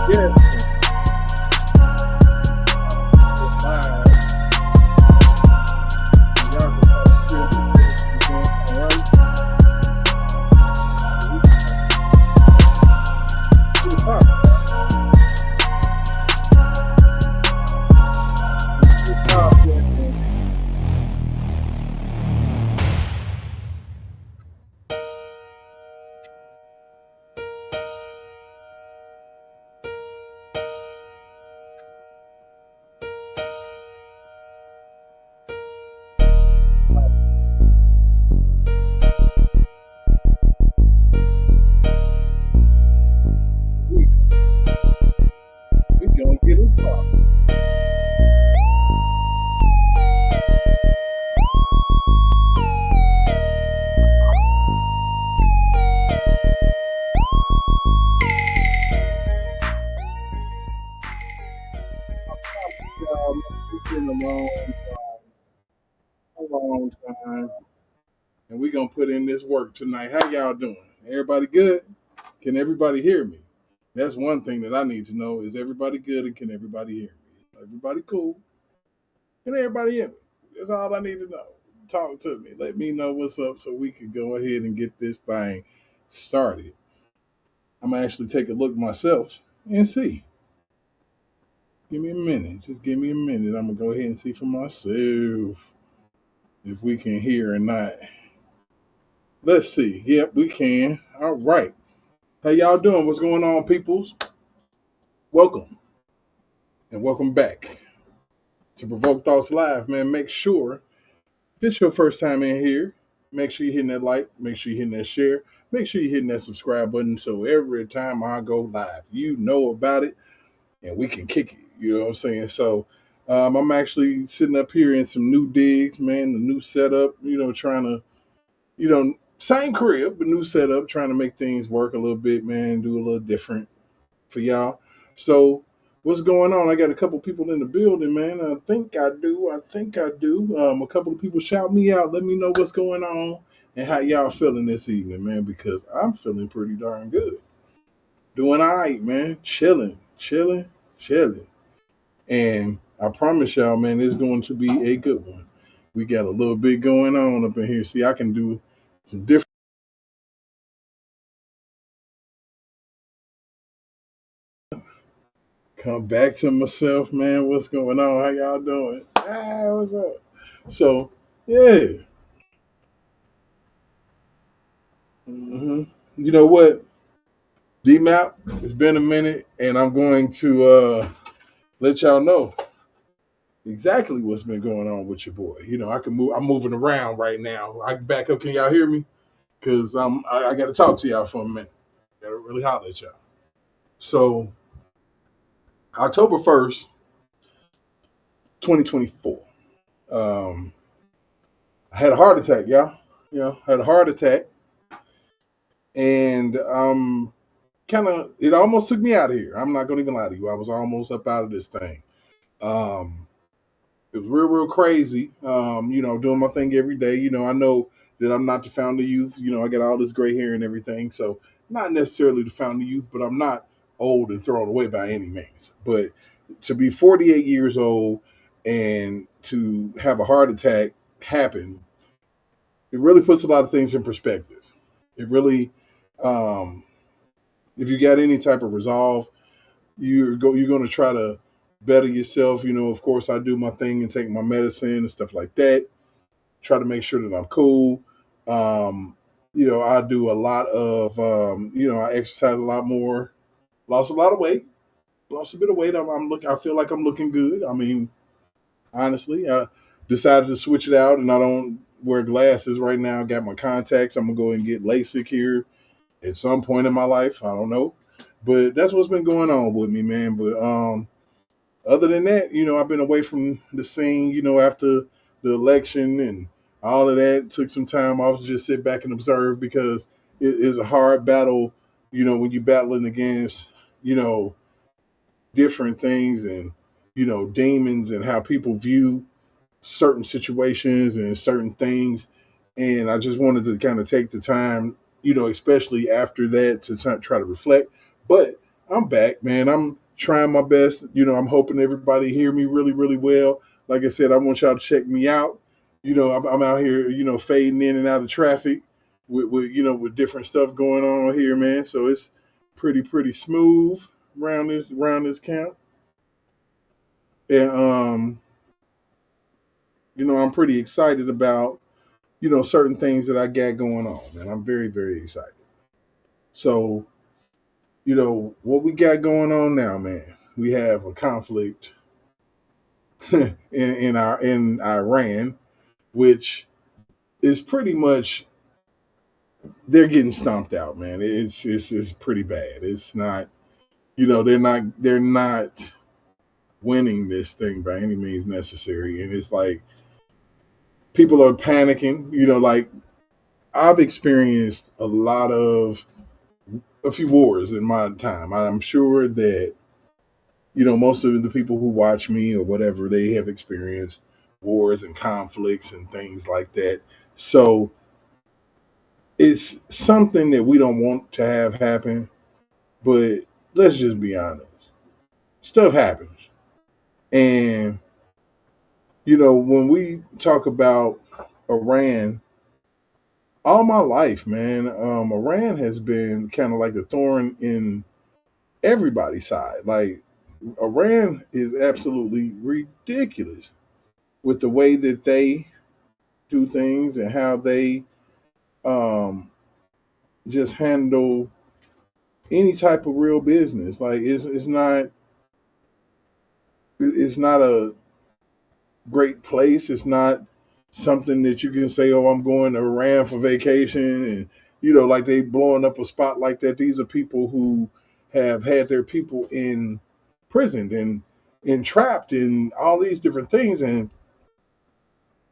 Yes, live. Y'all can feel the all right. So we can 2 o'clock. It's 2 o'clock. We gonna get it poppin'. Y'all, it's been a long time, and we gonna put in this work tonight. How y'all doing? Everybody good? Can everybody hear me? That's one thing that I need to know: is everybody good, and can everybody hear me? Everybody cool? Can everybody hear me? That's all I need to know. Talk to me. Let me know what's up so we can go ahead and get this thing started. I'm gonna actually take a look myself and see. Give me a minute. Just give me a minute. I'm gonna go ahead and see for myself if we can hear or not. Let's see. Yep, we can. All right. How y'all doing? What's going on, peoples? Welcome and welcome back to Provoke Thoughts Live, man. Make sure if it's your first time in here, make sure you're hitting that like, make sure you're hitting that share, make sure you're hitting that subscribe button so every time I go live, you know about it and we can kick it. You know what I'm saying? So I'm actually sitting up here in some new digs, man, the new setup, trying to, same crib, but new setup, trying to make things work a little bit, man, do a little different for y'all. So what's going on? I got a couple people in the building, man. I think I do. I think I do. A couple of people shout me out. Let me know what's going on and how y'all feeling this evening, man, because I'm feeling pretty darn good. Doing all right, man. Chilling, chilling, chilling. And I promise y'all, man, it's going to be a good one. We got a little bit going on up in here. See, I can do some different. Come back to myself, man. What's going on? How y'all doing? What's up? So, yeah. hmm You know what? DMAP, it's been a minute, and I'm going to let y'all know exactly what's been going on with your boy. I can move. I'm moving around right now. I can back up. Can y'all hear me? Because I got to talk to y'all for a minute. Got to really holler at y'all. So, October 1st, 2024. Um, I had a heart attack, y'all. Had a heart attack, and kind of it almost took me out of here. I'm not gonna even lie to you. I was almost up out of this thing. Um, it was real crazy. Doing my thing every day. I know that I'm not the founder youth. I got all this gray hair and everything, so not necessarily the founder youth, but I'm not old and thrown away by any means. But to be 48 years old and to have a heart attack happen, it really puts a lot of things in perspective. It really, um, if you got any type of resolve, you're going to try to better yourself. Of course, I do my thing and take my medicine and stuff like that. Try to make sure that I'm cool. Um, I do a lot of, I exercise a lot more. Lost a lot of weight. Lost a bit of weight. I feel like I'm looking good. I mean, honestly, I decided to switch it out, and I don't wear glasses right now. I got my contacts. I'm gonna go and get LASIK here at some point in my life. I don't know, but that's what's been going on with me, man. But other than that, I've been away from the scene. After the election and all of that, took some time off to just sit back and observe because it is a hard battle. When you're battling against, you know, different things and demons and how people view certain situations and certain things. And I just wanted to kind of take the time, especially after that, to try to reflect. But I'm back, man. I'm trying my best. I'm hoping everybody hear me really, really well. Like I said, I want y'all to check me out. I'm out here, fading in and out of traffic with different stuff going on here, man. So it's pretty smooth around this camp. And I'm pretty excited about, certain things that I got going on, man. I'm very, very excited. So, what we got going on now, man. We have a conflict in Iran, which is pretty much they're getting stomped out, man. It's pretty bad. It's not, they're not winning this thing by any means necessary, and it's like people are panicking. Like I've experienced a few wars in my time. I'm sure that most of the people who watch me or whatever, they have experienced wars and conflicts and things like that. So it's something that we don't want to have happen, but let's just be honest. Stuff happens. And, when we talk about Iran, all my life, man, Iran has been kind of like a thorn in everybody's side. Like, Iran is absolutely ridiculous with the way that they do things and how they um, just handle any type of real business. Like it's not a great place. It's not something that you can say, "Oh, I'm going to Iran for vacation," and like they blowing up a spot like that. These are people who have had their people in prisoned and entrapped in all these different things, and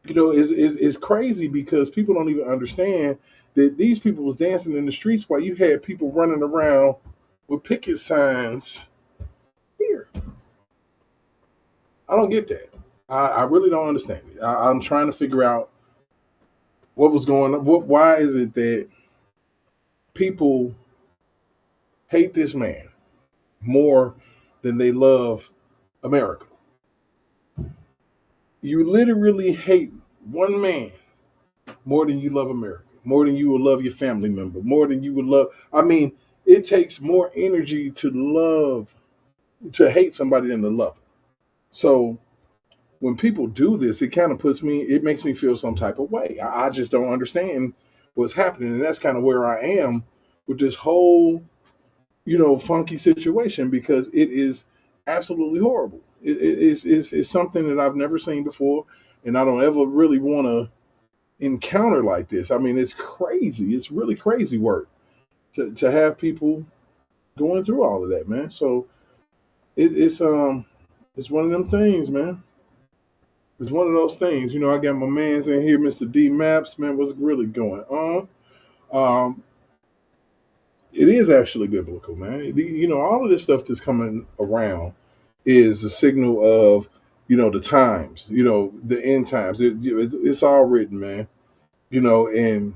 is crazy because people don't even understand that these people was dancing in the streets while you had people running around with picket signs here. I don't get that. I really don't understand it. I'm trying to figure out what was going on. Why is it that people hate this man more than they love America? You literally hate one man more than you love America, more than you would love your family member, more than you would love. I mean, it takes more energy to hate somebody than to love them. So when people do this, it makes me feel some type of way. I just don't understand what's happening. And that's kind of where I am with this whole, funky situation because it is absolutely horrible. It's something that I've never seen before. And I don't ever really want to encounter like this. I mean, it's crazy. It's really crazy work to have people going through all of that, man. So it's one of them things, man. It's one of those things. I got my man's in here, Mr. D Maps, man. What's really going on? Um, it is actually biblical, man. All of this stuff that's coming around is a signal of, the times, the end times. It's all written, man. And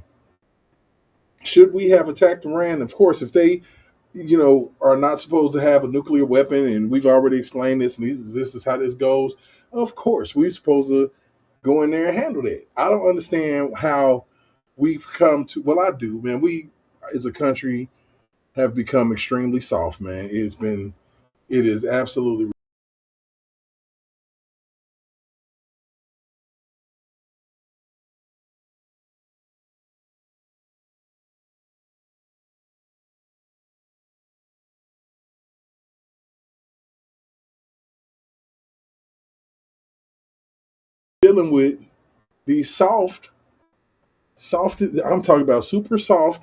should we have attacked Iran? Of course, if they, are not supposed to have a nuclear weapon, and we've already explained this, and this is how this goes. Of course, we're supposed to go in there and handle that. I don't understand how we've come to. Well, I do, man. We, as a country, have become extremely soft, man. It is absolutely dealing with these soft. I'm talking about super soft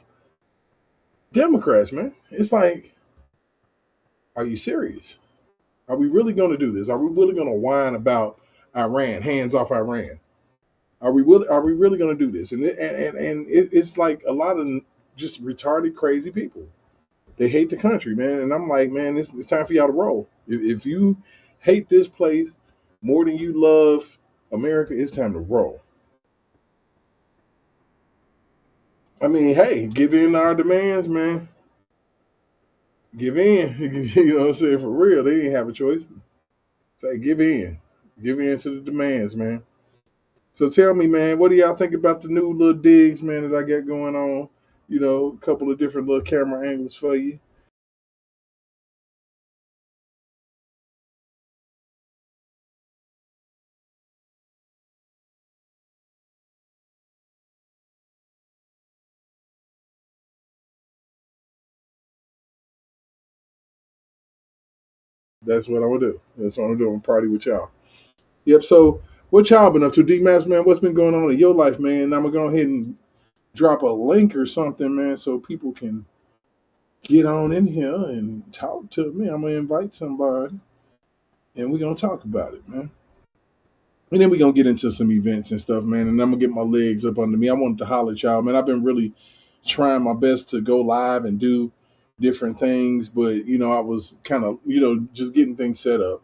Democrats, man. It's like, are you serious? Are we really going to do this? Are we really going to whine about Iran, hands off Iran? Are we really going to do this? And it's like a lot of just retarded, crazy people. They hate the country, man. And I'm like, man, it's time for y'all to roll. If you hate this place more than you love America, it's time to roll. I mean, hey, give in our demands, man. Give in. You know what I'm saying? For real, they didn't have a choice. Say, give in to the demands, man. So tell me, man, what do y'all think about the new little digs, man, that I got going on? You know, a couple of different little camera angles for you. That's what I'm gonna do. That's what I'm doing. Party with y'all. Yep. So what y'all been up to, D Maps, man? What's been going on in your life, man? I'm gonna go ahead and drop a link or something, man, so people can get on in here and talk to me. I'm gonna invite somebody, and we're gonna talk about it, man. And then we're gonna get into some events and stuff, man. And I'm gonna get my legs up under me. I wanted to holler at y'all, man. I've been really trying my best to go live and do different things, but I was kind of, just getting things set up.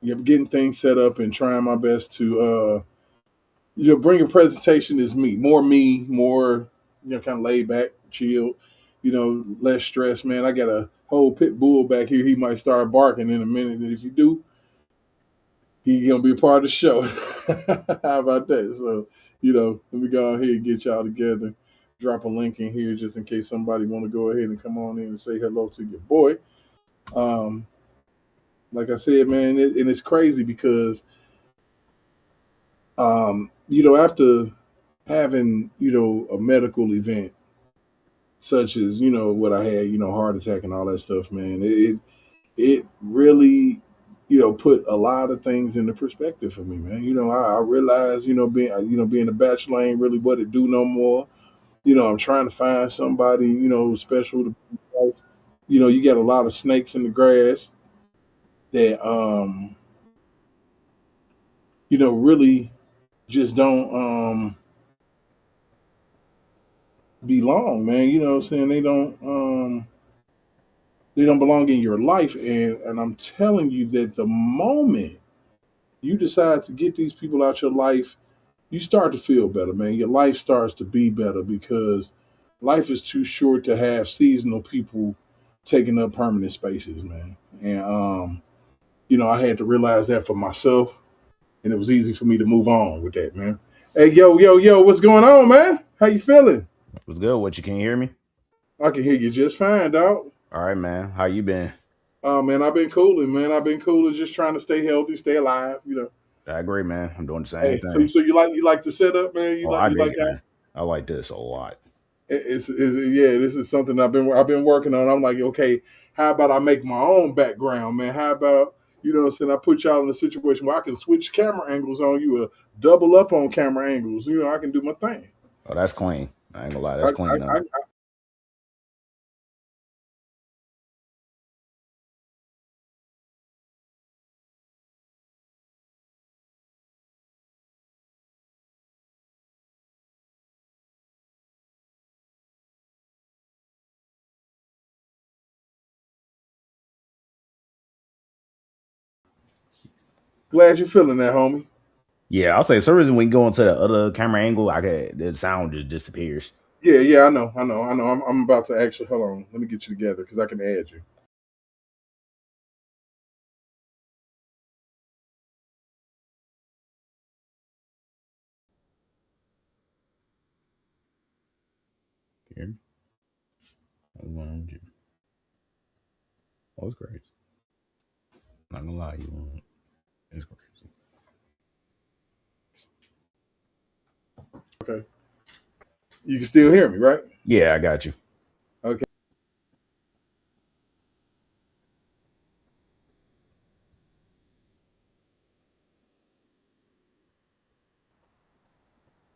Yep, getting things set up and trying my best to bring a presentation is me, more, kind of laid back, chilled, less stress, man. I got a whole pit bull back here. He might start barking in a minute. And if you do, he gonna be a part of the show. How about that? So, let me go ahead and get y'all together. Drop a link in here just in case somebody want to go ahead and come on in and say hello to your boy. Um, like I said, man, and it's crazy because, after having, a medical event such as, what I had, heart attack and all that stuff, man, it really, put a lot of things into perspective for me, man. I realized, being a bachelor ain't really what it do no more. I'm trying to find somebody, special to be wife. You got a lot of snakes in the grass that, really just don't belong, man. You know what I'm saying? They don't belong in your life. And I'm telling you that the moment you decide to get these people out your life, you start to feel better, man. Your life starts to be better because life is too short to have seasonal people taking up permanent spaces, man. And I had to realize that for myself, and it was easy for me to move on with that, man. Hey, yo, what's going on, man? How you feeling? What's good? What you can hear me? I can hear you just fine, dog. All right, man. How you been? Oh man, I've been cooling, man. I've been cooling, just trying to stay healthy, stay alive. I agree, man. I'm doing the same Hey, so thing. so you like the setup, man? You Oh, like I you dig like it, that? man. I like this a lot. Yeah, this is something I've been working on. I'm like, okay, how about I make my own background, man? How about what I'm saying? I put y'all in a situation where I can switch camera angles on you, or double up on camera angles. I can do my thing. Oh, that's clean. I ain't gonna lie, I, that's clean I, though. I, glad you're feeling that, homie. Yeah, I'll say some reason when you go into the other camera angle, I could the sound just disappears. Yeah, I know. I'm about to actually hold on. Let me get you together because I can add you. You hear me? What's going on with you? Oh, it's crazy. Not gonna lie, you it's crazy. Okay, you can still hear me, right? Yeah, I got you. Okay.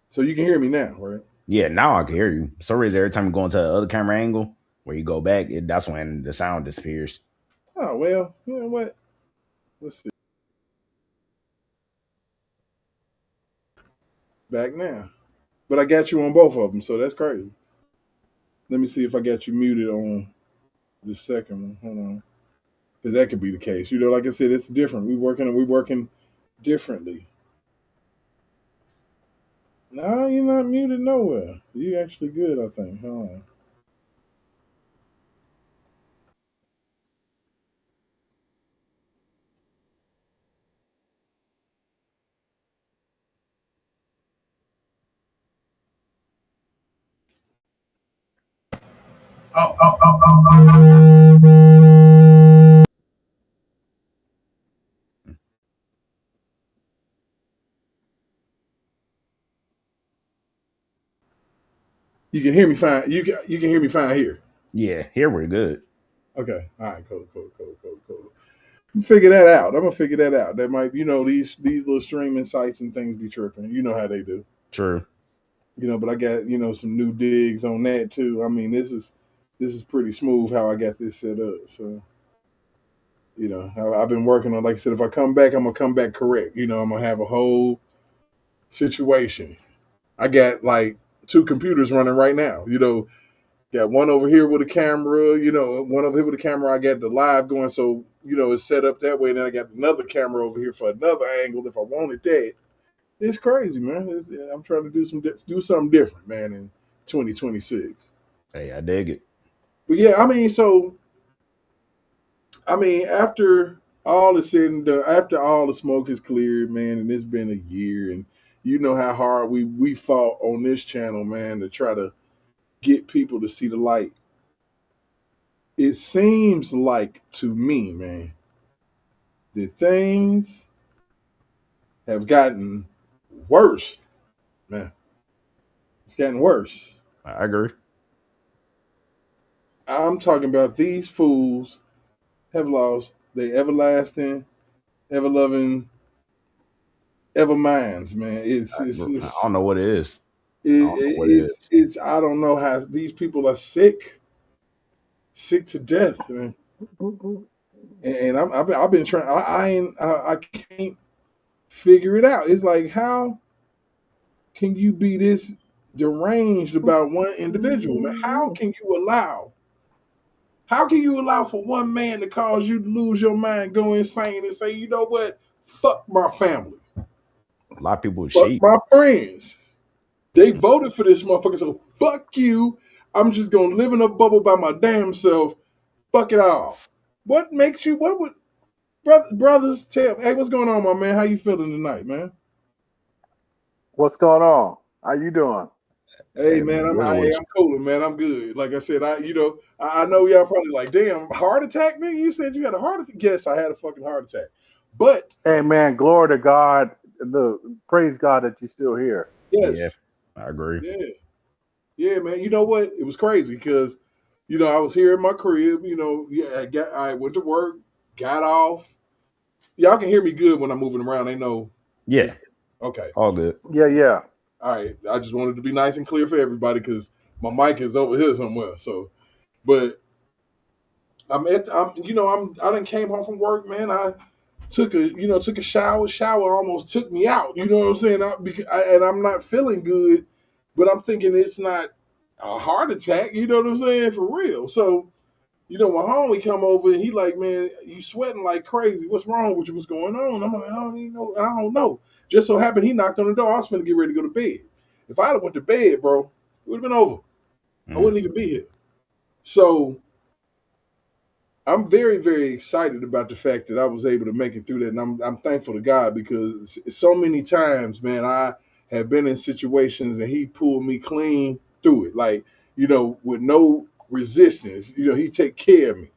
So you can hear me now, right? Yeah, now I can hear you. For some reason, every time you go into the other camera angle where you go back, that's when the sound disappears. Oh well, you know what? Let's see. Back now. But I got you on both of them, so that's crazy. Let me see if I got you muted on the second one. Hold on, because that could be the case. Like I said, it's different. We working differently. No, you're not muted nowhere. You actually good, I think. Hold on. You can hear me fine. You can hear me fine here. Yeah, here we're good. Okay. All right. Cool. Figure that out. I'm gonna figure that out. That might, these little streaming sites and things be tripping. You know how they do. True. But I got some new digs on that too. I mean, this is pretty smooth how I got this set up. So I've been working on. Like I said, if I come back, I'm gonna come back correct. I'm gonna have a whole situation. I got like two computers running right now. Got one over here with a camera, one over here with a camera. I got the live going, so it's set up that way. And then I got another camera over here for another angle if I wanted that. It's crazy, man. I'm trying to do something different, man, in 2026. Hey, I dig it. But yeah, after all is said and done, after all the smoke is cleared, man, and it's been a year, and you know how hard we fought on this channel, man, to try to get people to see the light. It seems like to me, man, that things have gotten worse, man. It's gotten worse. I agree. I'm talking about these fools have lost their everlasting, ever loving, ever minds, man. I don't know what it is. It's I don't know how these people are sick to death, man. And I've been trying. I can't figure it out. It's like, how can you be this deranged about one individual, man? How can you allow for one man to cause you to lose your mind, go insane, and say, you know what? Fuck my family. A lot of people with Fuck sheep. my friends. They voted for this motherfucker, so fuck you. I'm just gonna live in a bubble by my damn self. Fuck it all. What would brothers tell? Hey, what's going on, my man? How you feeling tonight, man? What's going on? How you doing? Hey, man, I'm cool, man. I'm good. Like I said, I know y'all probably like, damn, heart attack, nigga. You said you had a heart attack. Yes, I had a fucking heart attack. But Hey, man, glory to God. Praise God that you're still here. yes, Yeah, I agree. yeah, man. You know what? It was crazy because, I was here in my crib. I went to work, got off. Y'all can hear me good when I'm moving around. They know. Yeah. Okay. All good. Yeah. All right. I just wanted to be nice and clear for everybody because my mic is over here somewhere. So, but I done came home from work, man. I took a shower. Shower almost took me out. You know what I'm saying? And I'm not feeling good, but I'm thinking it's not a heart attack. You know what I'm saying? For real. So, my homie come over and he like, man, you sweating like crazy. What's wrong with you? What's going on? I'm like, I don't even know. I don't know. Just so happened he knocked on the door. I was finna get ready to go to bed. If I'd have went to bed, bro, it would have been over. I wouldn't even be here. So I'm very, very excited about the fact that I was able to make it through that, and I'm thankful to God because so many times, man, I have been in situations and He pulled me clean through it, like with no resistance. He take care of me.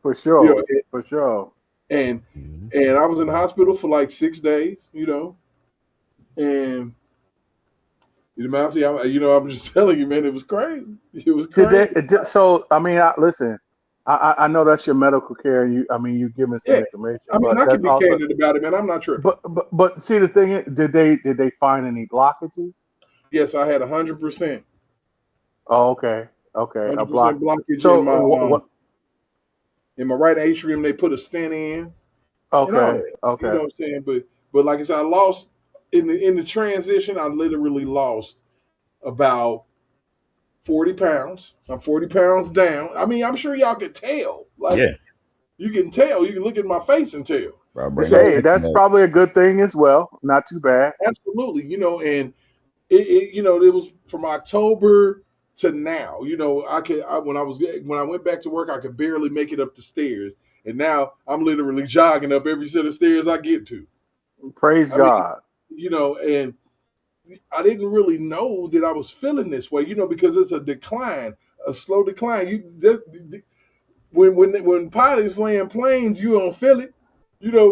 For sure. For sure. And I was in the hospital for like 6 days, and I'm just telling you, man, it was crazy. It was crazy. Listen. I know that's your medical care, and you giving some information. I mean, I can be candid about it, man. I'm not tripping. But see, the thing is, did they find any blockages? Yes, I had 100%. Oh, okay. 100% blockage so, in my right atrium. They put a stent in. Okay. You know what I'm saying? But like I said, I lost in the transition. I literally lost about 40 pounds. I'm 40 pounds down. I mean, I'm sure y'all could tell. Like, you can tell. You can look at my face and tell. Hey, that's probably a good thing as well. Not too bad. Absolutely. And it was from October to now. When I went back to work, I could barely make it up the stairs. And now I'm literally jogging up every set of stairs I get to. Praise God. And I didn't really know that I was feeling this way, because it's a decline. a slow decline. When pilots land planes, you don't feel it.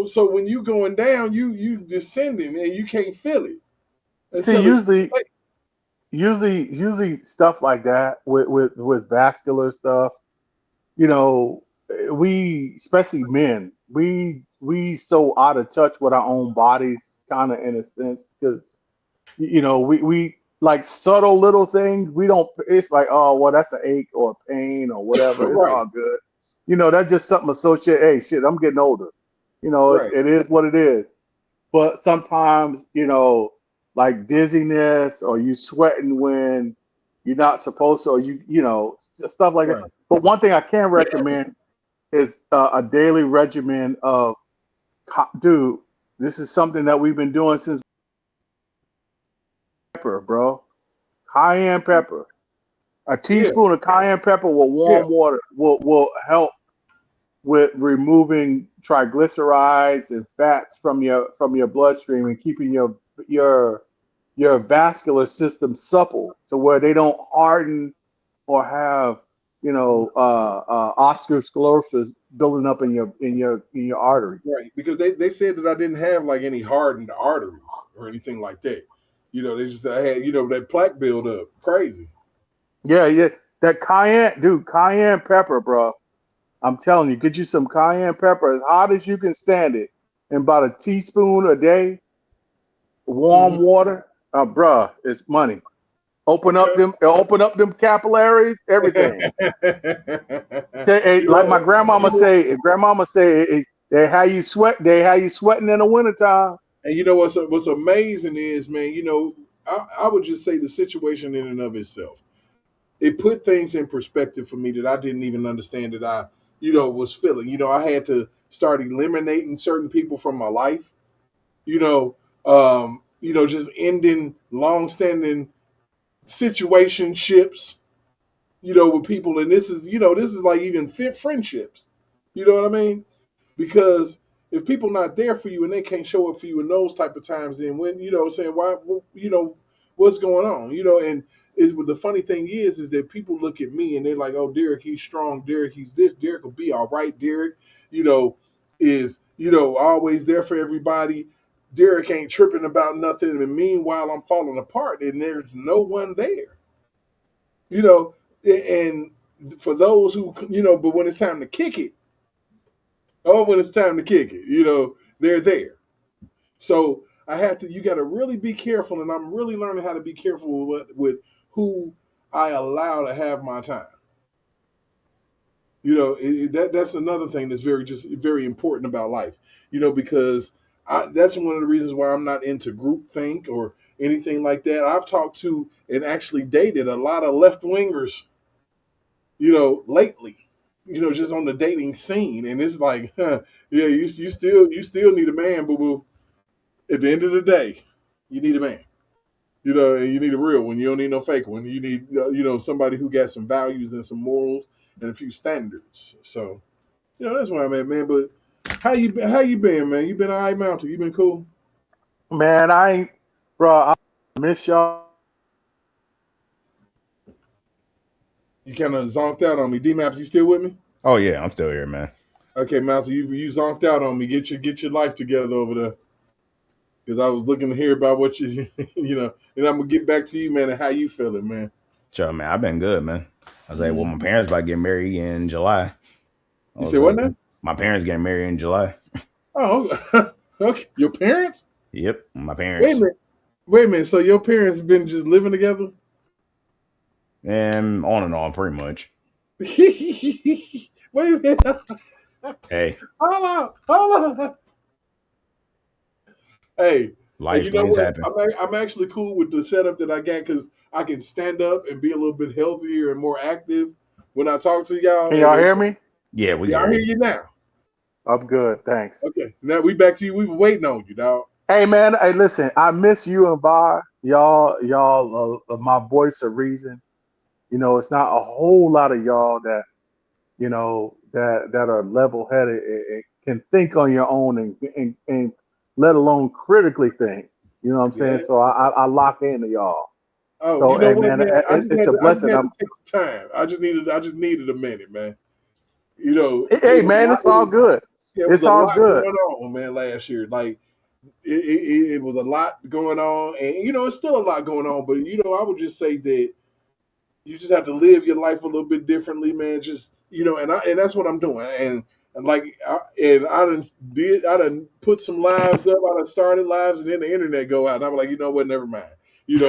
So when you going down, you descending and you can't feel it See, until it's too late. usually stuff like that with vascular stuff, we, especially men, we so out of touch with our own bodies, kind of in a sense, because we like subtle little things. We don't. It's like, oh well, that's an ache or a pain or whatever. It's Right, all good. That's just something associated. Hey, shit, I'm getting older. right, It is what it is. But sometimes, like dizziness or you sweating when you're not supposed to, or stuff like that. right. But one thing I can recommend is a daily regimen of, dude, this is something that we've been doing since pepper, bro. Cayenne pepper. A Yeah, teaspoon of cayenne pepper with yeah, warm water will help with removing triglycerides and fats from your bloodstream and keeping your your vascular system supple to where they don't harden or have atherosclerosis building up in your arteries. right. Because they said that I didn't have like any hardened arteries or anything like that. They just said I had that plaque build up. Crazy. Yeah, yeah. That cayenne, dude, cayenne pepper, bro. I'm telling you, get you some cayenne pepper as hot as you can stand it, and about a teaspoon a day, Hmm. warm water, bruh, it's money. Okay. Open up them capillaries, everything. Say, hey, you like know, my you know, grandmama say, they how you sweat, they how you sweating in the wintertime. and what's amazing is, man, I would just say the situation in and of itself. It put things in perspective for me that I didn't even understand that I, was feeling. I had to start eliminating certain people from my life. You know, just ending long-standing situationships. With people, and this is like even fit friendships. You know what I mean? Because if people not there for you and they can't show up for you in those type of times, then when saying why, what's going on, and the funny thing is that people look at me and they're like, oh, Derek, he's strong. Derek, he's this. Derek will be all right. Derek, is always there for everybody. Derek ain't tripping about nothing, and meanwhile I'm falling apart and there's no one there. You know, and for those who but when it's time to kick it, when it's time to kick it, they're there. So you got to really be careful, and I'm really learning how to be careful with who I allow to have my time. That's another thing that's very important about life. Because that's one of the reasons why I'm not into group think or anything like that. I've talked to and actually dated a lot of left wingers, lately, just on the dating scene, and it's like, huh, yeah, you still need a man, boo boo. At the end of the day, you need a man. And you need a real one. You don't need no fake one. You need, somebody who got some values and some morals and a few standards. So, that's where I'm at, man. But how you been, man? You been all right, Mountain? You been cool? Man, bro, I miss y'all. You kind of zonked out on me. D-Maps, you still with me? Oh yeah, I'm still here, man. Okay, Mountain, you zonked out on me. Get your life together over there. Because I was looking to hear about what you, and I'm gonna get back to you, man, and how you feeling, man. Sure, man. I've been good, man. I was like, well, my Mhm. parents about to get married in July. I You was said what like, now? my parents getting married in July. Oh, okay. Your parents? Yep, my Wait a parents. minute. Wait a minute. So your parents been just living together? And on and on, pretty much. Wait a minute. Hey, Hold on. Hey, life you know things what? happen. I'm actually cool with the setup that I got because I can stand up and be a little bit healthier and more active when I talk to y'all. Can And y'all hear me? Yeah, we can yeah, I hear hear you. you now. I'm good, thanks. Okay, now we back to you. We were waiting on you, dog. Hey man, hey listen, I miss you and Bar. Y'all, my voice of reason. It's not a whole lot of y'all that are level headed and can think on your own and let alone critically think. You know what I'm saying? Yeah. So I lock into y'all. Oh, So, you know and what, man, man? it's a I just blessing. had to take some time. I just needed a minute, man. You know, Hey, man, it's all good. it was It's a all lot good. going on, man, last year. Like it was a lot going on, and it's still a lot going on. But I would just say that you just have to live your life a little bit differently, man. Just and that's what I'm doing. And like I done put some lives up. I done started lives, and then the internet go out, and I'm like, you know what? Never mind. And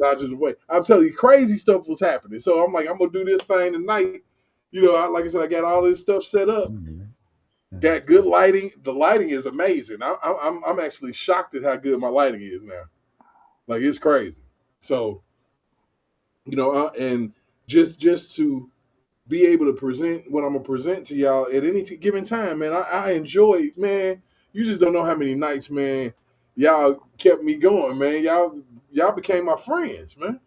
I just wait. I'm telling you, crazy stuff was happening. So I'm like, I'm gonna do this thing tonight. Like I said, I got all this stuff set up. Got good lighting. The lighting is amazing. I'm actually shocked at how good my lighting is now. Like it's crazy. So and just to be able to present what I'm gonna present to y'all at any given time, man. I enjoy, man. You just don't know how many nights, man. Y'all kept me going, man. Y'all became my friends, man.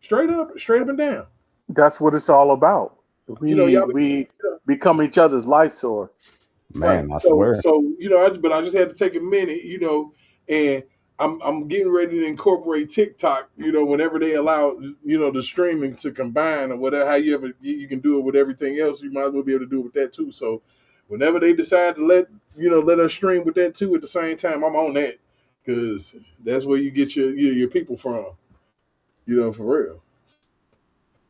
Straight up and down. That's what it's all about. Y'all We become each other's life source. right. Man, I So swear. but I just had to take a minute, and I'm getting ready to incorporate TikTok, whenever they allow, the streaming to combine or whatever, how you can do it with everything else, you might as well be able to do it with that too. So whenever they decide to let us stream with that too at the same time, I'm on that because that's where you get your people from, for real.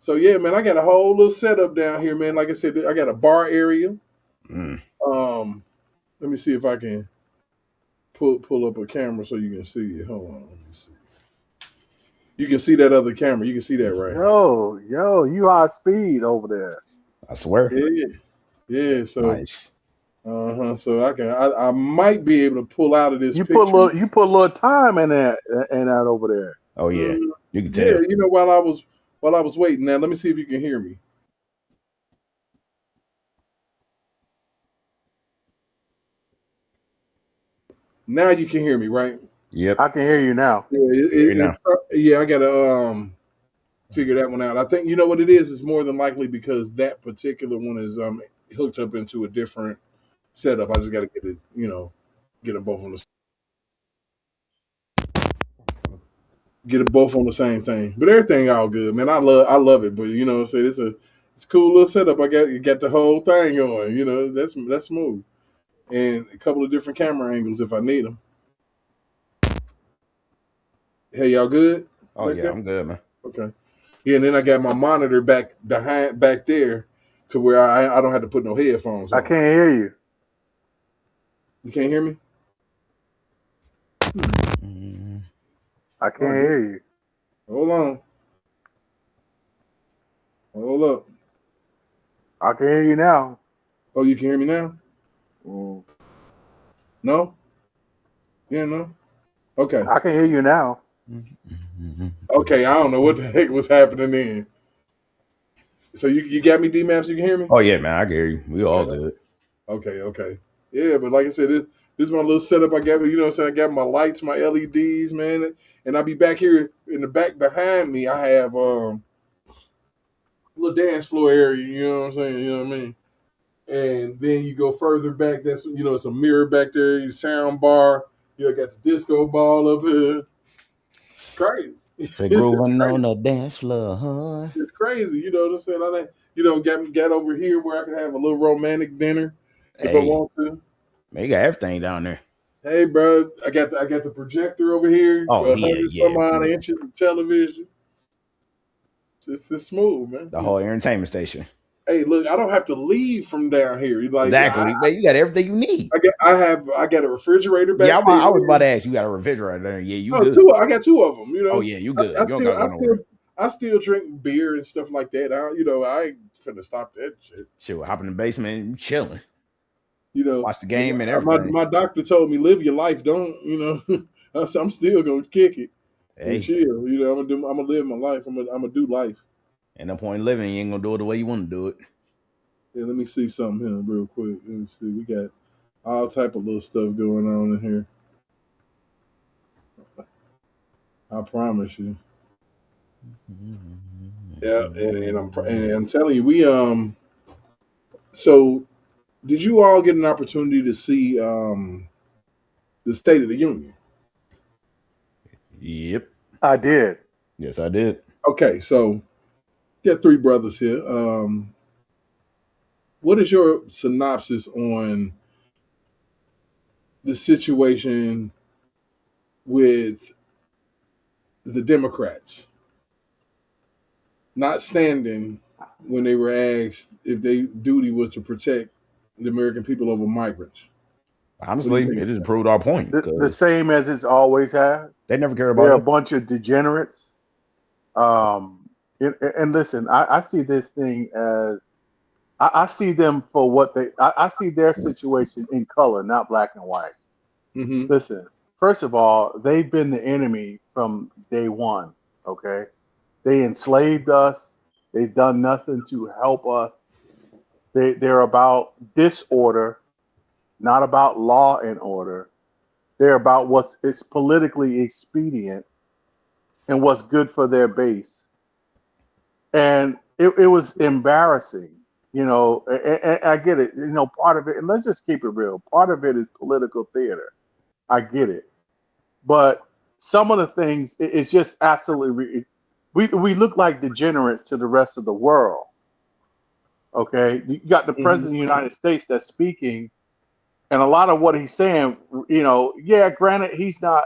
So yeah, man, I got a whole little setup down here, man. Like I said, I got a bar area. Mm. Let me see if I can pull up a camera so you can see it. Hold on, let me see. You can see that other camera. You can see that, right? Yo, you high speed over there. I swear. Yeah. So, Nice. So I might be able to pull out of this You picture. put a little time in that over there. Oh yeah, you can Yeah, tell. while I was waiting. Now let me see if you can hear me. Now you can hear me, right? Yep. I can hear you now. Yeah, I gotta figure that one out. I think what it is. It's more than likely because that particular one is hooked up into a different setup. I just got to get it, get them both on the same thing. But everything all good, man. I love it. But so it's a cool little setup. You got the whole thing going. That's smooth, and a couple of different camera angles if I need them. Hey, y'all good? Oh yeah, I'm good, man. Okay. Yeah, and then I got my monitor back there, to where I don't have to put no headphones on. I can't hear you. You can't hear me? I can't hear you. Hold on. Hold up. I can hear you now. Oh, you can hear me now? Mm. No? Yeah, no? Okay. I can hear you now. Okay, I don't know what the heck was happening then. So you got me, D-Maps, you can hear me? Oh yeah, man, I can hear you. We all good. Okay. Yeah, but like I said, this is my little setup I got. What I'm saying? I got my lights, my LEDs, man. And I'll be back here in the back behind me. I have a little dance floor area, you know what I'm saying? You know what I mean? And then you go further back, that's it's a mirror back there, your sound bar, got the disco ball up here. Crazy. Say grooving on the dance floor, huh? It's crazy, you know what I'm saying? I like, got over here where I can have a little romantic dinner if I want to. Man, you got everything down there. Hey, bro, I got the projector over here. Oh, 100 some odd inches of television. It's smooth, man. The whole entertainment station. Hey, look, I don't have to leave from down here. Like exactly, man. You got everything you need. I got a refrigerator back there. I was about to ask. You got a refrigerator there? Yeah, you good? I got two of them. Oh yeah, you good? I still drink beer and stuff like that. I ain't finna stop that shit. Sure, hop in the basement, and chilling. Watch the game and everything. My doctor told me live your life. Don't I'm still gonna kick it and chill. I'm gonna live my life. I'm gonna do life. And no point in living. You ain't gonna do it the way you want to do it. Yeah, let me see something here real quick. Let me see. We got all type of little stuff going on in here. I promise you. Yeah, and I'm telling you, we So, did you all get an opportunity to see the State of the Union? Yep, I did. Yes, I did. Okay, so got three brothers here. What is your synopsis on the situation with the Democrats not standing when they were asked if their duty was to protect the American people over migrants? What do you Honestly, think? it just proved our point The because same as it's always has. they never cared They're about a it. bunch of degenerates. And listen, I see this thing as I see them for what I see their situation in color, not black and white. Mm-hmm. Listen, first of all, they've been the enemy from day one. Okay, they enslaved us. They've done nothing to help us. They're about disorder, not about law and order. They're about what's it's politically expedient and what's good for their base. And it was embarrassing. I get it. Part of it, and let's just keep it real. Part of it is political theater. I get it, but some of the things, it's just absolutely. We look like degenerates to the rest of the world. Okay, you got the Mm-hmm. president of the United States that's speaking, and a lot of what he's saying, yeah, granted, he's not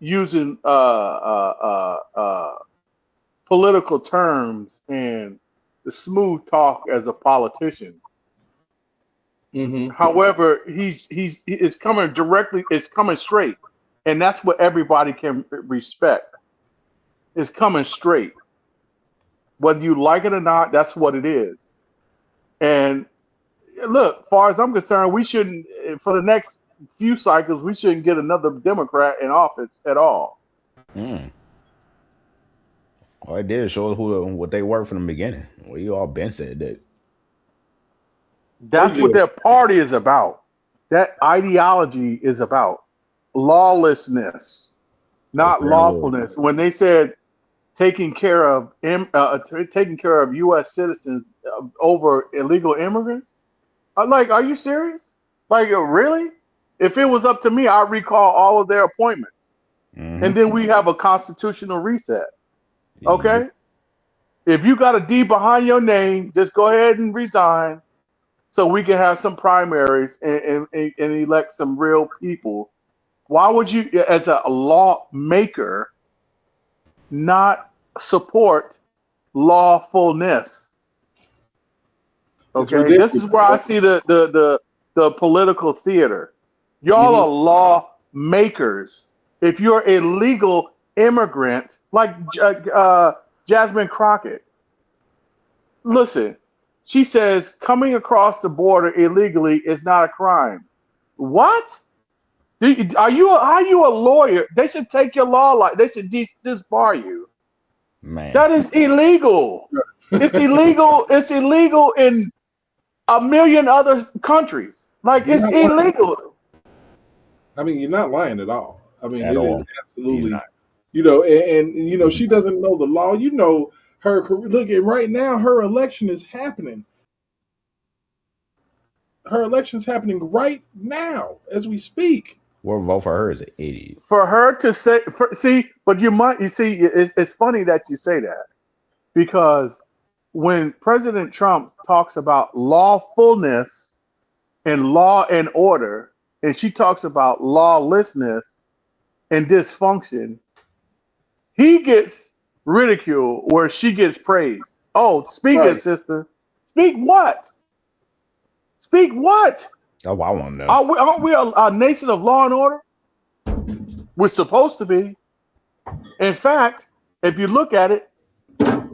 using political terms and the smooth talk as a politician. Mm-hmm. However, it's coming directly, it's coming straight, and that's what everybody can respect. It's coming straight, whether you like it or not. That's what it is. And look, as far as I'm concerned, we shouldn't, for the next few cycles, we shouldn't get another Democrat in office at all. Mm. All it did is show us what they were from the beginning. We all been said that. That's what their party is about. That ideology is about lawlessness, not lawfulness. When they said taking care of U.S. citizens over illegal immigrants, I'm like, are you serious? Like, really? If it was up to me, I'd recall all of their appointments, and then we have a constitutional reset. Okay? If you got a D behind your name, just go ahead and resign, so we can have some primaries and elect some real people. Why would you, as a lawmaker, not support lawfulness? Okay, this is where I see the political theater. Y'all are lawmakers. If you're a legal immigrant, like Jasmine Crockett, listen. She says coming across the border illegally is not a crime. What? Are you a lawyer? They should take your law. They should disbar you. Man, that is illegal. It's illegal. It's illegal in a million other countries. Like, it's illegal. I mean, you're not lying at all. I mean, it is absolutely. And she doesn't know the law. Look, and right now her election is happening. Her election's happening right now as we speak. We'll vote for her as an idiot. For her to say, but it's funny that you say that, because when President Trump talks about lawfulness and law and order, and she talks about lawlessness and dysfunction, he gets ridiculed where she gets praised. Oh, speak it, sister. Speak what? Speak what? Oh, I want to know. Aren't we a nation of law and order? We're supposed to be. In fact, if you look at it,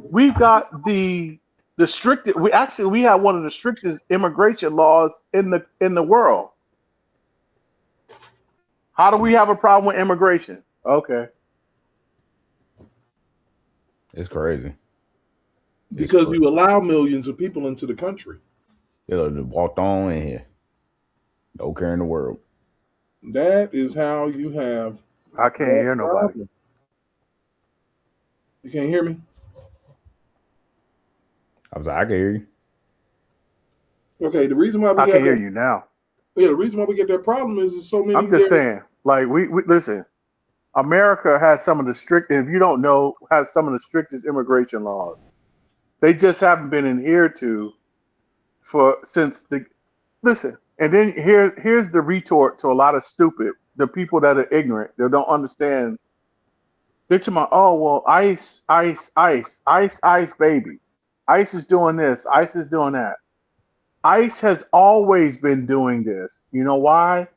we've got the strictest. We have one of the strictest immigration laws in the world. How do we have a problem with immigration? Okay. It's crazy. Because you allow millions of people into the country. They walked on in here. No care in the world. That is how you have. I can't hear nobody. You can't hear me? I was like, I can hear you. Okay, the reason why I can hear you now. Yeah, the reason why we get that problem is so many. I'm just saying, like, we listen. America has some of the strict, if you don't know, has some of the strictest immigration laws. They just haven't been adhered to for since the listen. And then here's the retort to a lot of stupid, the people that are ignorant, they don't understand. They're talking about, oh well, ice, baby. ICE is doing this, ICE is doing that. ICE has always been doing this. You know why?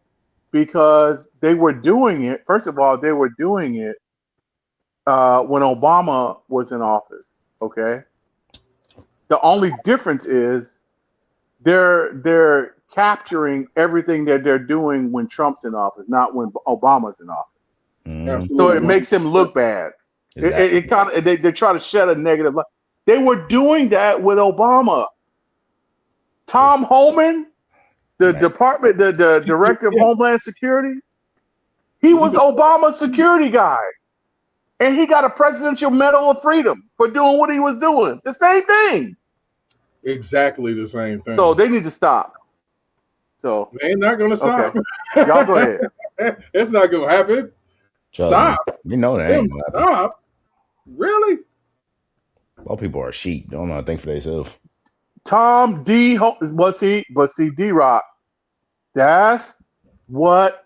Because they were doing it. First of all, they were doing it when Obama was in office. Okay. The only difference is they're capturing everything that they're doing when Trump's in office, not when Obama's in office. Mhm. So it Absolutely. makes him look bad. Exactly. It kind of they try to shed a negative light. They were doing that with Obama. Tom Homan, the Man. department, the director of Yeah. Homeland Security, he was Obama's security guy, and he got a Presidential Medal of Freedom for doing what he was doing. The same thing. Exactly the same thing. So they need to stop. So They ain't not gonna stop. okay, y'all go ahead. It's not gonna happen. Trust Stop. me. You know that Them ain't gonna happen. stop. Really? All people are sheep. Don't know how to think for themselves. Tom D. But see, D. Rock. That's what.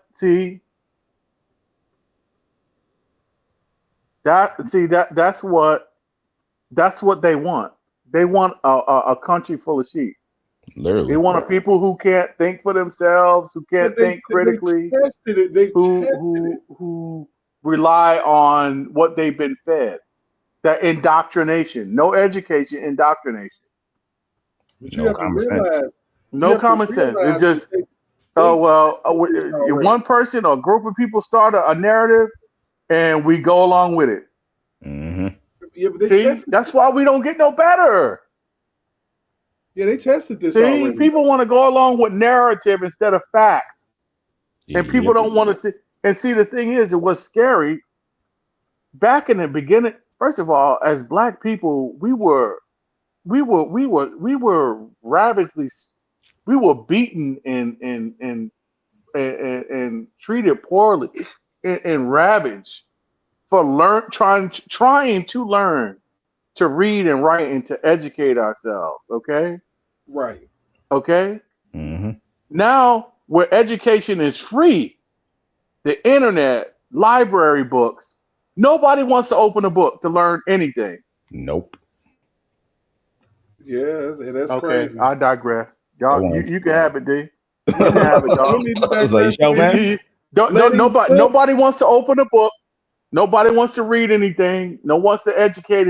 That's what they want. They want a country full of sheep. Literally. They want a people who can't think for themselves, who can't think critically, They tested it. They tested it. who rely on what they've been fed. That indoctrination, no education, indoctrination, But you No have to common sense. realize. You no have to common sense. realize It's just that oh they well, tested this already. one person or a group of people start a narrative, and we go along with it. Mm-hmm. Yeah, but they See, tested. that's why we don't get no better. Yeah, they tested this See, already. people want to go along with narrative instead of facts, and people don't want to see. And see, the thing is, it was scary back in the beginning. First of all, as black people, we were ravagely, we were beaten and treated poorly and ravaged for trying to learn to read and write and to educate ourselves. Right. Okay. Mm-hmm. Now, where education is free, the internet, library books, nobody wants to open a book to learn anything. Nope. Yeah, that's Okay, crazy. I digress. Y'all, Go on. you can have it, D. You can have it, You y'all. don't need to It's like, digress. show, man. Let him cook. Nobody wants to open a book. Nobody wants to read anything. No one wants to educate.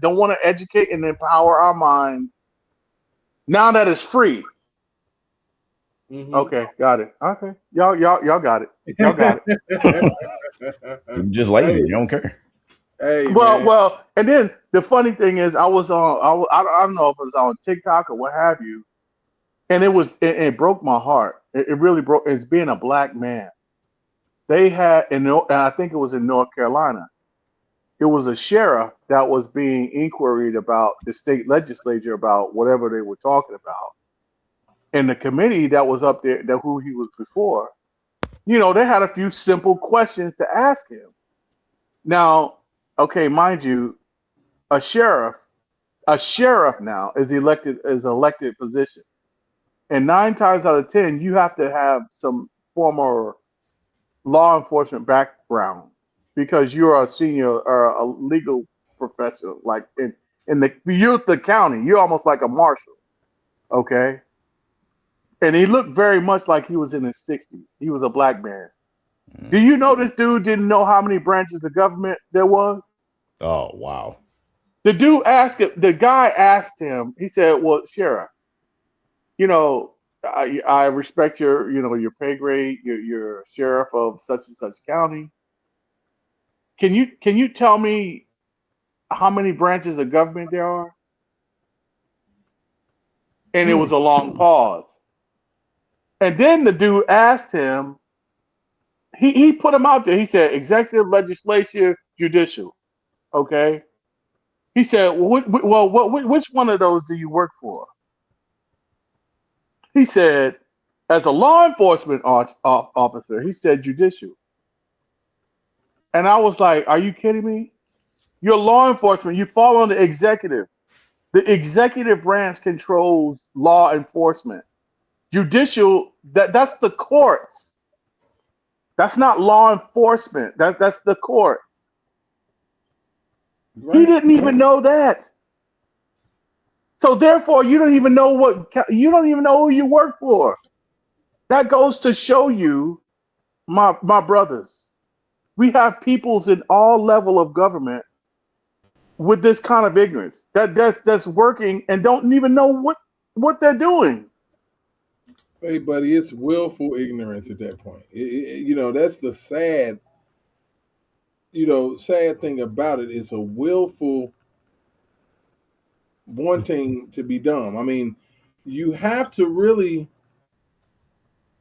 Don't want to educate and empower our minds. Now that it's free. Mhm. Okay, got it. Okay, y'all got it. Y'all got it. You're just lazy. Hey, You don't care. hey, man. Well, and then the funny thing is, I don't know if it was on TikTok or what have you, and it broke my heart. It really broke. It's being a black man. They had, and I think it was in North Carolina. It was a sheriff that was being inquired about the state legislature about whatever they were talking about, and the committee that was up there, that who he was before. They had a few simple questions to ask him. Now, okay, mind you, a sheriff, now is elected position, and 9 times out of 10, you have to have some former law enforcement background because you're a senior or a legal professional. Like in the county, you're almost like a marshal. Okay, and he looked very much like he was in his 60s. He was a black man. Do you know this dude didn't know how many branches of government there was? Oh, wow. The guy asked him, he said, well, Sheriff, I respect your pay grade, you're sheriff of such and such county. Can you tell me how many branches of government there are? And it was a long pause. And then the dude asked him, he put him out there. He said, executive, legislature, judicial. Okay. He said, which one of those do you work for? He said, as a law enforcement officer, he said judicial. And I was like, are you kidding me? You're law enforcement. You fall on the executive. The executive branch controls law enforcement. Judicial, that's the courts. That's not law enforcement. That's the courts. He Right. didn't even know that. So therefore, you don't even know who you work for. That goes to show you, my brothers, we have peoples in all level of government with this kind of ignorance that's working and don't even know what they're doing. Hey, buddy, it's willful ignorance at that point. You know, that's the sad, sad thing about it. It's a willful wanting to be dumb. I mean, you have to really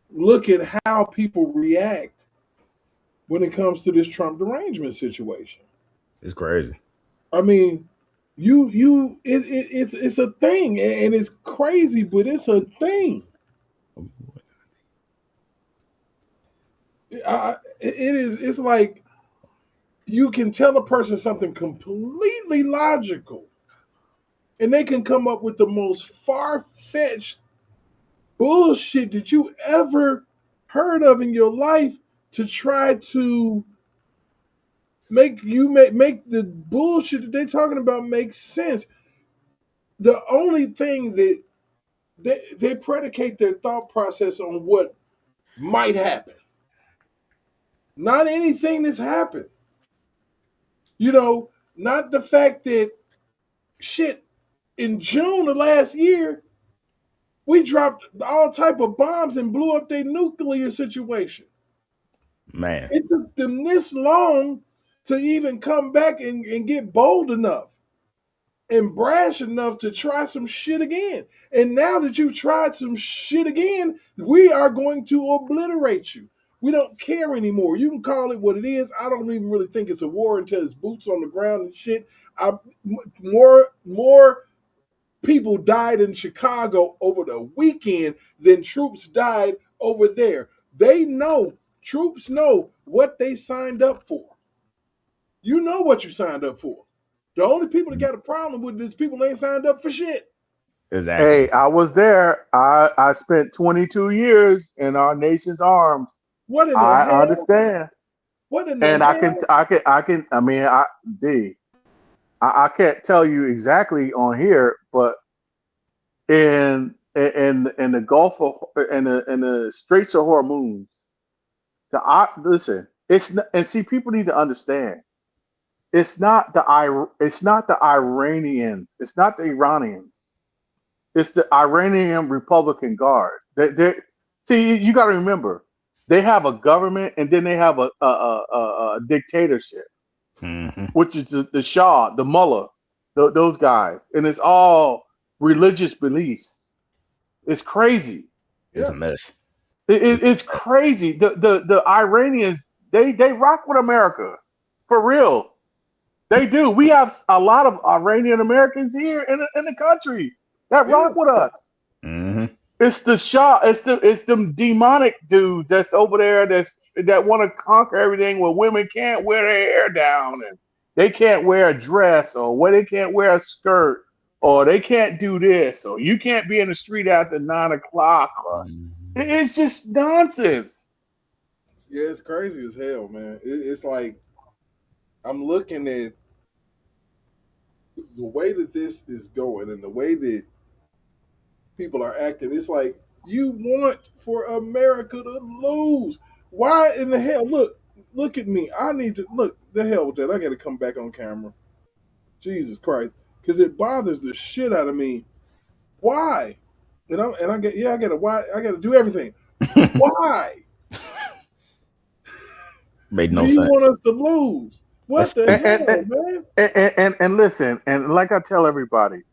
look at how people react when it comes to this Trump derangement situation. It's crazy. I mean, it's a thing, and it's crazy, but it's a thing. It is. It's like you can tell a person something completely logical, and they can come up with the most far-fetched bullshit that you ever heard of in your life to try to make the bullshit that they're talking about make sense. The only thing that they predicate their thought process on what might happen, not anything that's happened. Not the fact that shit in June of last year we dropped all type of bombs and blew up their nuclear situation. Man. It took them this long to even come back and get bold enough and brash enough to try some shit again. And now that you've tried some shit again, we are going to obliterate you. We don't care anymore. You can call it what it is. I don't even really think it's a war until it's boots on the ground and shit. More people died in Chicago over the weekend than troops died over there. Troops know what they signed up for. You know what you signed up for. The only people that got a problem with this people ain't signed up for shit. Exactly. Hey, I was there. I spent 22 years in our nation's arms. What in the I hell? understand. What in the And hell? I can't tell you exactly on here, but in the Gulf of in the Straits of Hormuz, listen, and see, people need to understand. It's not the Iranians. It's not the Iranians. It's the Iranian Republican Guard. See, you got to remember, they have a government and then they have a dictatorship, which is the Shah, the Mullah, those guys, and it's all religious beliefs. It's crazy. It's a mess. It's crazy. The Iranians, they rock with America, for real. They do. We have a lot of Iranian Americans here in the country that rock with us. Mm-hmm. It's the Shah. It's them demonic dudes that's over there that want to conquer everything. Where women can't wear their hair down and they can't wear a dress, or where they can't wear a skirt, or they can't do this, or you can't be in the street after 9 o'clock. It's just nonsense. Yeah, it's crazy as hell, man. It's like I'm looking at the way that this is going and the way that people are acting. It's like you want for America to lose. Why in the hell? Look at me. I need to look. The hell with that. I got to come back on camera. Jesus Christ, because it bothers the shit out of me. Why? And I got to do everything. Why? Made no Do you sense. want us to lose? What the hell, man? And listen, and like I tell everybody,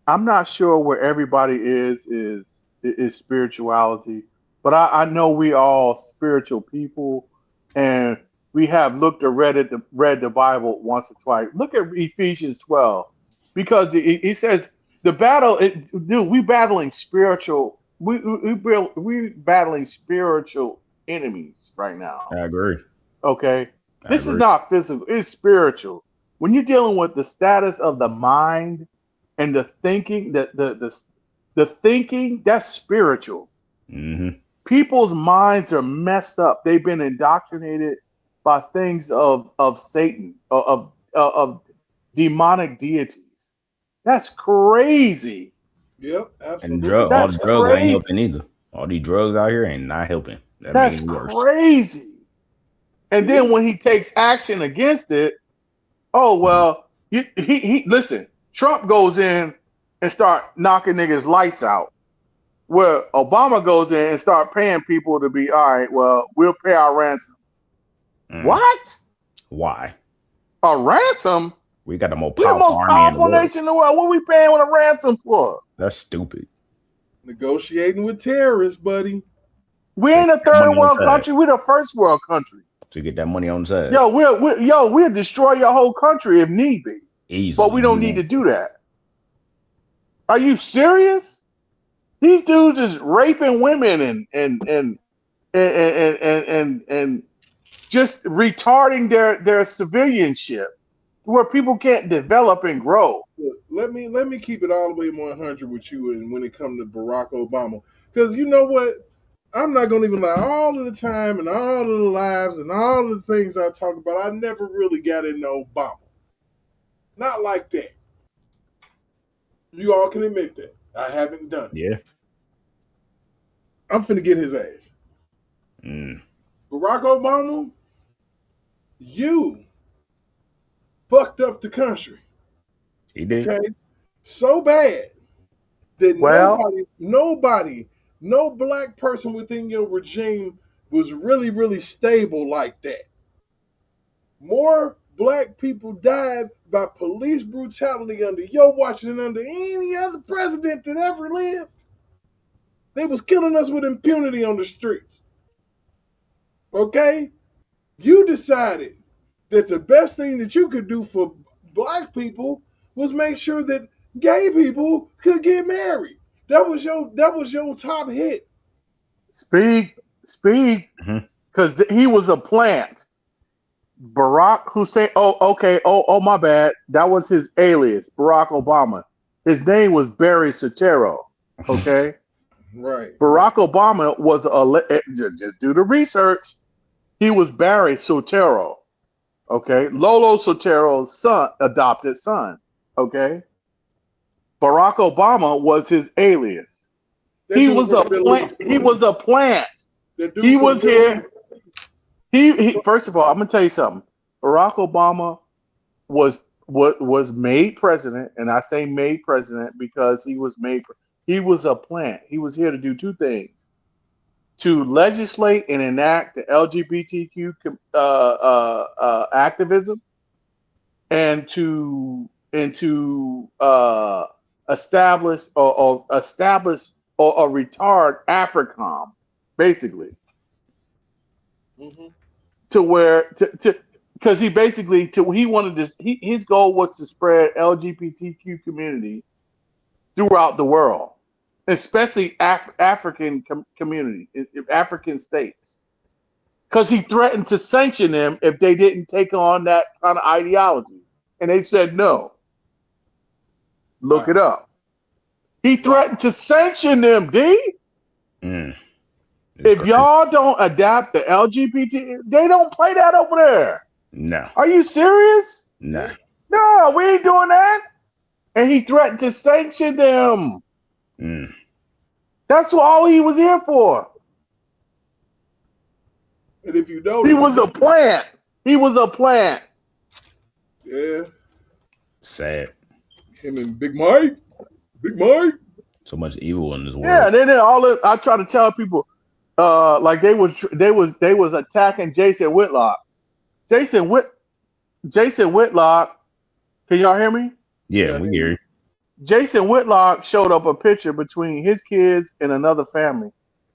I'm not sure where everybody is spirituality, but I know we all spiritual people, and we have looked or read the Bible once or twice. Look at Ephesians 12, because he says the battle. Dude, we battling spiritual. We battling spiritual enemies right now. I agree. Okay, I This is agree. not physical, it's spiritual. When you're dealing with the status of the mind and the thinking, the thinking, that's spiritual. Mm-hmm. People's minds are messed up. They've been indoctrinated by things of Satan, of demonic deities. That's crazy. Yep, And absolutely. all That's the drugs ain't crazy. helping either. All these drugs out here ain't not helping. That That's making it worse. crazy. And It then is. when he takes action against it, oh Mhm. well, he listen. Trump goes in and start knocking niggas lights out. Where Obama goes in and start paying people to be all right. Well, we'll pay our ransom. Mm. What? Why? A ransom? We got the most We the powerful most army in the powerful world. nation in the world. What we paying with a ransom for? That's stupid. Negotiating with terrorists, buddy. We So ain't get a that third money on world the side. country. We the first world country. To get that money on the side. Yo, we'll destroy your whole country if need be. But Easily. we We don't need won't. to do that. Are you serious? These dudes is raping women and just retarding their civilianship where people can't develop and grow. Look, let me keep it all the way 100 with you, and when it comes to Barack Obama, because you know what, I'm not gonna even lie. All of the time and all of the lives and all of the things I talk about, I never really got into Obama. Not like that. You all can admit that I haven't done it. Yeah. I'm finna get his ass. Mm. Barack Obama, you fucked up the country. He did. Okay, so bad that Well, nobody, no black person within your regime was really stable like that. More black people died by police brutality under your watch than under any other president that ever lived. They was killing us with impunity on the streets. Okay? You decided that the best thing that you could do for black people was make sure that gay people could get married. That was your top hit. speak, Mhm. because he was a plant. Barack Hussein. Oh, okay. Oh, my bad. That was his alias, Barack Obama. His name was Barry Soetoro. Okay. Right. Barack Obama was just do the research. He was Barry Soetoro. Okay. Lolo Soetero's son, adopted son. Okay. Barack Obama was his alias. That He dude was from a the Middle plant. East. He was a plant. That He dude from was the Middle here. He first of all, I'm gonna tell you something. Barack Obama was made president, and I say made president because he was a plant. He was here to do two things: to legislate and enact the LGBTQ activism, and to establish or retard AFRICOM, basically, Mhm. to where to because he basically he wanted this. His goal was to spread LGBTQ community throughout the world, especially African community, African states, because he threatened to sanction them if they didn't take on that kind of ideology, and they said no. Look it Wow. up. He threatened to sanction them, D. Mm. It's If crazy. y'all don't adapt the LGBT, they don't play that over there. No. Are you serious? Nah. No, we ain't doing that. And he threatened to sanction them. Mm. That's all he was here for. And if you He notice, was a plant. He was a plant. yeah, Sad. him and Big Mike. So much evil in this Yeah, world. and then I try to tell people, like they was attacking Jason Whitlock. Jason Whitlock. Can y'all hear me? Yeah, we hear you. Jason Whitlock showed up a picture between his kids and another family.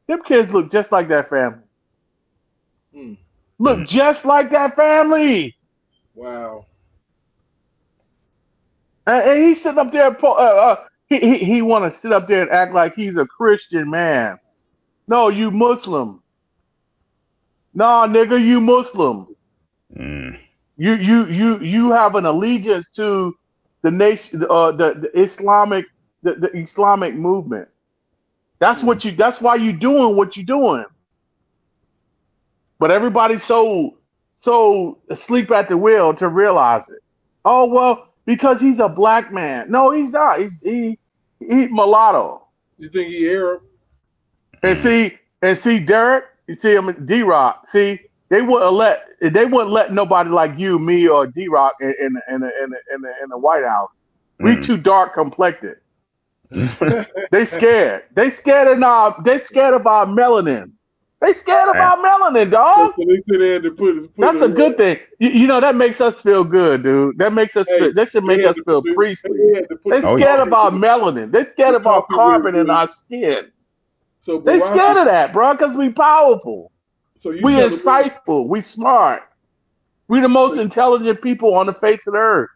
Them kids look just like that family. Hmm. Look just like that family. Wow. And he's sitting up there. He want to sit up there and act like he's a Christian man. No, you Muslim. Nah, nigga, you Muslim. Mm. You have an allegiance to the nation, the Islamic, the Islamic movement. That's what you. That's why you're doing what you're doing. But everybody's so asleep at the wheel to realize it. Oh well, because he's a black man. No, he's not. He mulatto. You think he Arab? And see Derek. You see him, D Rock. See, they wouldn't let nobody like you, me, or D Rock in the White House. We Mm. too dark complected. They scared. They scared of our melanin. They scared of our melanin, dog. So they sit there to put That's a good thing. You know that makes us feel good, dude. That makes us. Hey, That should make they had us to feel put- priestly. they had to put They the scared coffee- of our melanin. They scared the of our coffee carbon in with- our skin. So They Barack- scared of that, bro, because we powerful. So you We telling me- insightful. We smart. We the most intelligent people on the face of the earth.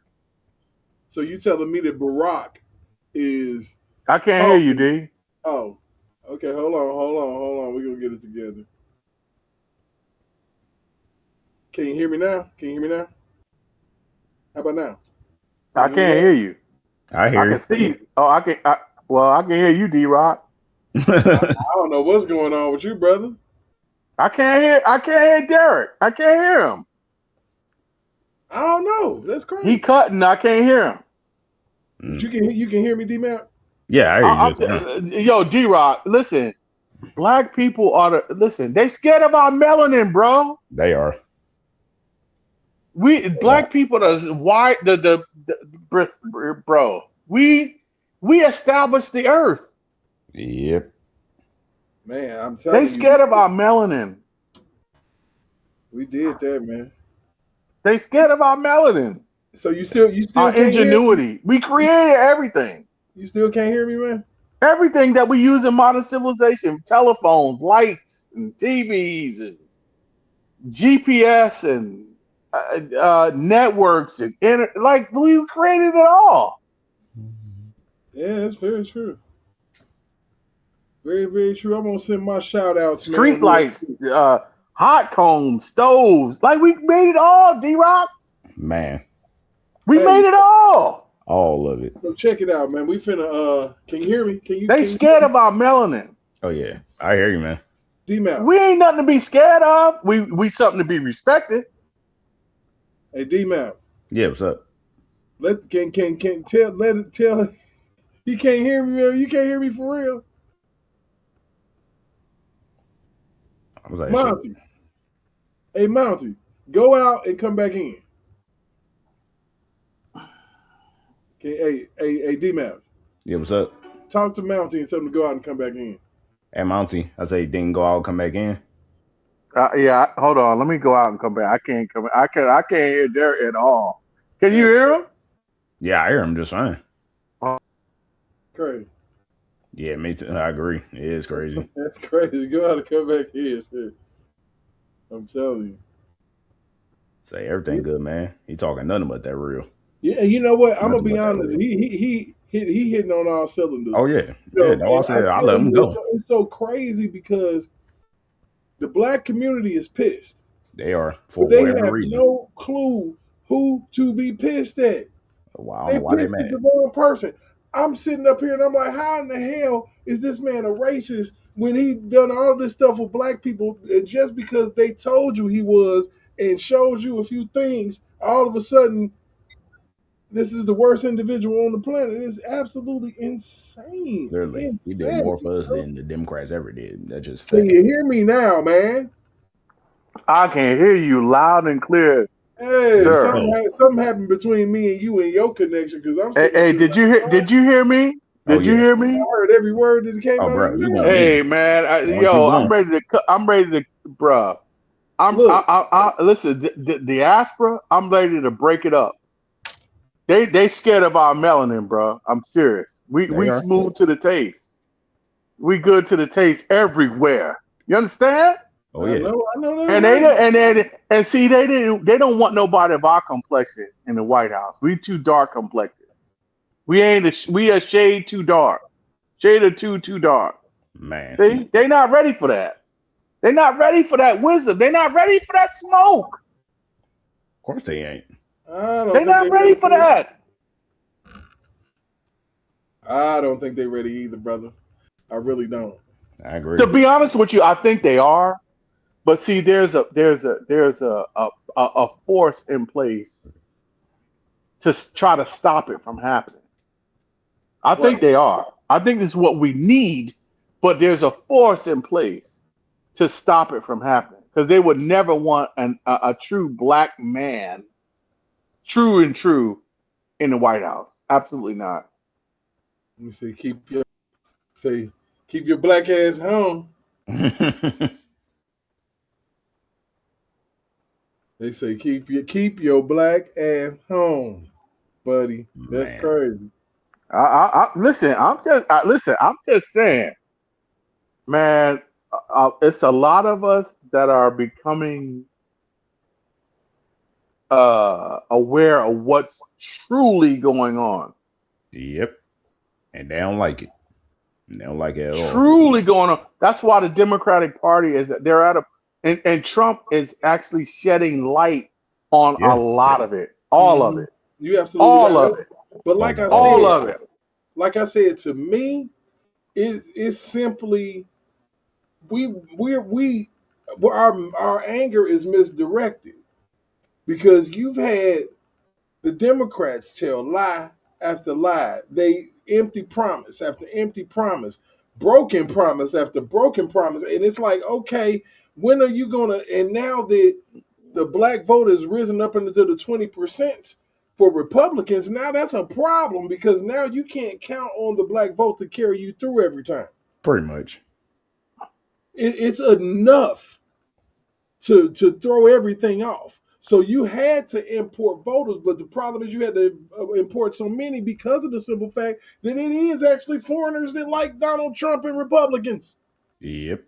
So you telling me that Barack is? I can't hear you, D. Oh, okay. Hold on. We're gonna get it together. Can you hear me now? How about now? I can't hear you. I I hear can see you. Oh, I can. I can hear you, D Rock. you. I don't know what's going on with you, brother. I can't hear Derek. I can't hear him. I don't know. That's crazy. He cutting. I can't hear him. But you can hear me, D-Map? Yeah, I hear you. Yo, D Rock, listen. Black people listen. They scared of our melanin, bro. They are. Black people bro. We established the earth. Yep. Man, I'm telling They you. scared of our melanin. We did that, man. They scared of our melanin. So you still Our can't hear me? ingenuity. We created everything. You still can't hear me, man? Everything that we use in modern civilization, telephones, lights, and TVs, and GPS, and networks, and we created it all. Yeah, that's very true. Very, very true. I'm gonna send my shout outs. Street lights, hot combs, stoves. Like we made it all, D-Rock. Man, We Hey. made it all. all of it. So check it out, man. We finna can you hear me? They scared of our melanin. Oh yeah, I hear you, man. D-Map. We ain't nothing to be scared of. We something to be respected. Hey D-Map. Yeah, what's up? Let it tell you can't hear me, man. You can't hear me for real. I was like, Monty. Hey Monty, go out and come back in. Okay, hey D-Map. yeah, what's up? Talk to Monty and tell him to go out and come back in. Hey, Mountie, I say didn't go out, come back in. Yeah, hold on. Let me go out and come back. I can't come. I can't hear Derek at all. Can you hear him? Yeah, I hear him just fine. Crazy. Yeah, me too. I agree. It is crazy. That's crazy. Go out and come back in. Shit. I'm telling you. Say everything good, man. He talking nothing but that real. Yeah, and you know what? I'm gonna Nothing be but that honest. real. He hitting on all cylinders. Oh yeah, You know, yeah. No, I said I tell let him you, go. It's so crazy because the black community is pissed. They are for But they whatever have reason. no clue who to be pissed at. Wow, I They don't know why they pissed at mad. the wrong person. I'm sitting up here and I'm like, how in the hell is this man a racist when he done all this stuff with black people just because they told you he was and showed you a few things, all of a sudden this is the worst individual on the planet. It's absolutely insane. Literally, he did more for us than the Democrats ever did. That's just fact. Can you hear me now, man? I can hear you loud and clear. Hey, Sir. something happened between me and you and your connection because I'm Hey, sitting hey, here did you hear? Did you hear me? Oh, Did you yeah. hear me? I heard every word that came Oh, out bro, of you your want mouth. Hey, man, Why don't yo, you I'm go? ready to, bruh. Look. Listen, the diaspora, I'm ready to break it up. They scared of our melanin, bro. I'm serious. We are. smooth to the taste. We good to the taste everywhere. You understand? Oh I yeah, know that. And see they don't want nobody of our complexion in the White House. We too dark complected. We a shade too dark. Shade or too dark. man. See, they not ready for that. They're not ready for that wisdom. They're not ready for that smoke. course they ain't. I don't They're think not ready for that. I don't think they're ready either, brother. I really don't. I agree. To be honest with you, I think they are. But see, there's a force in place to try to stop it from happening. I think they are. I think this is what we need, but there's a force in place to stop it from happening because they would never want a true black man, true and true, in the White House. Absolutely not. Let me say, keep your black ass home. They say keep your black ass home, buddy. That's Man. crazy. Listen. I'm just saying, man. It's a lot of us that are becoming aware of what's truly going on. Yep. And they don't like it. They don't like it at all. Truly going on. That's why the Democratic Party they're at and Trump is actually shedding light on a lot of it. All of it. You absolutely all right. of it. But like I all said, of it. Like I said, to me, it's simply our anger is misdirected because you've had the Democrats tell lie after lie. They empty promise after empty promise, broken promise after broken promise. And it's like, okay, when are you going to, and now that the black vote has risen up into the 20% for Republicans, now that's a problem because now you can't count on the black vote to carry you through every time. Pretty much. It's enough to throw everything off. So you had to import voters, but the problem is you had to import so many because of the simple fact that it is actually foreigners that like Donald Trump and Republicans. Yep.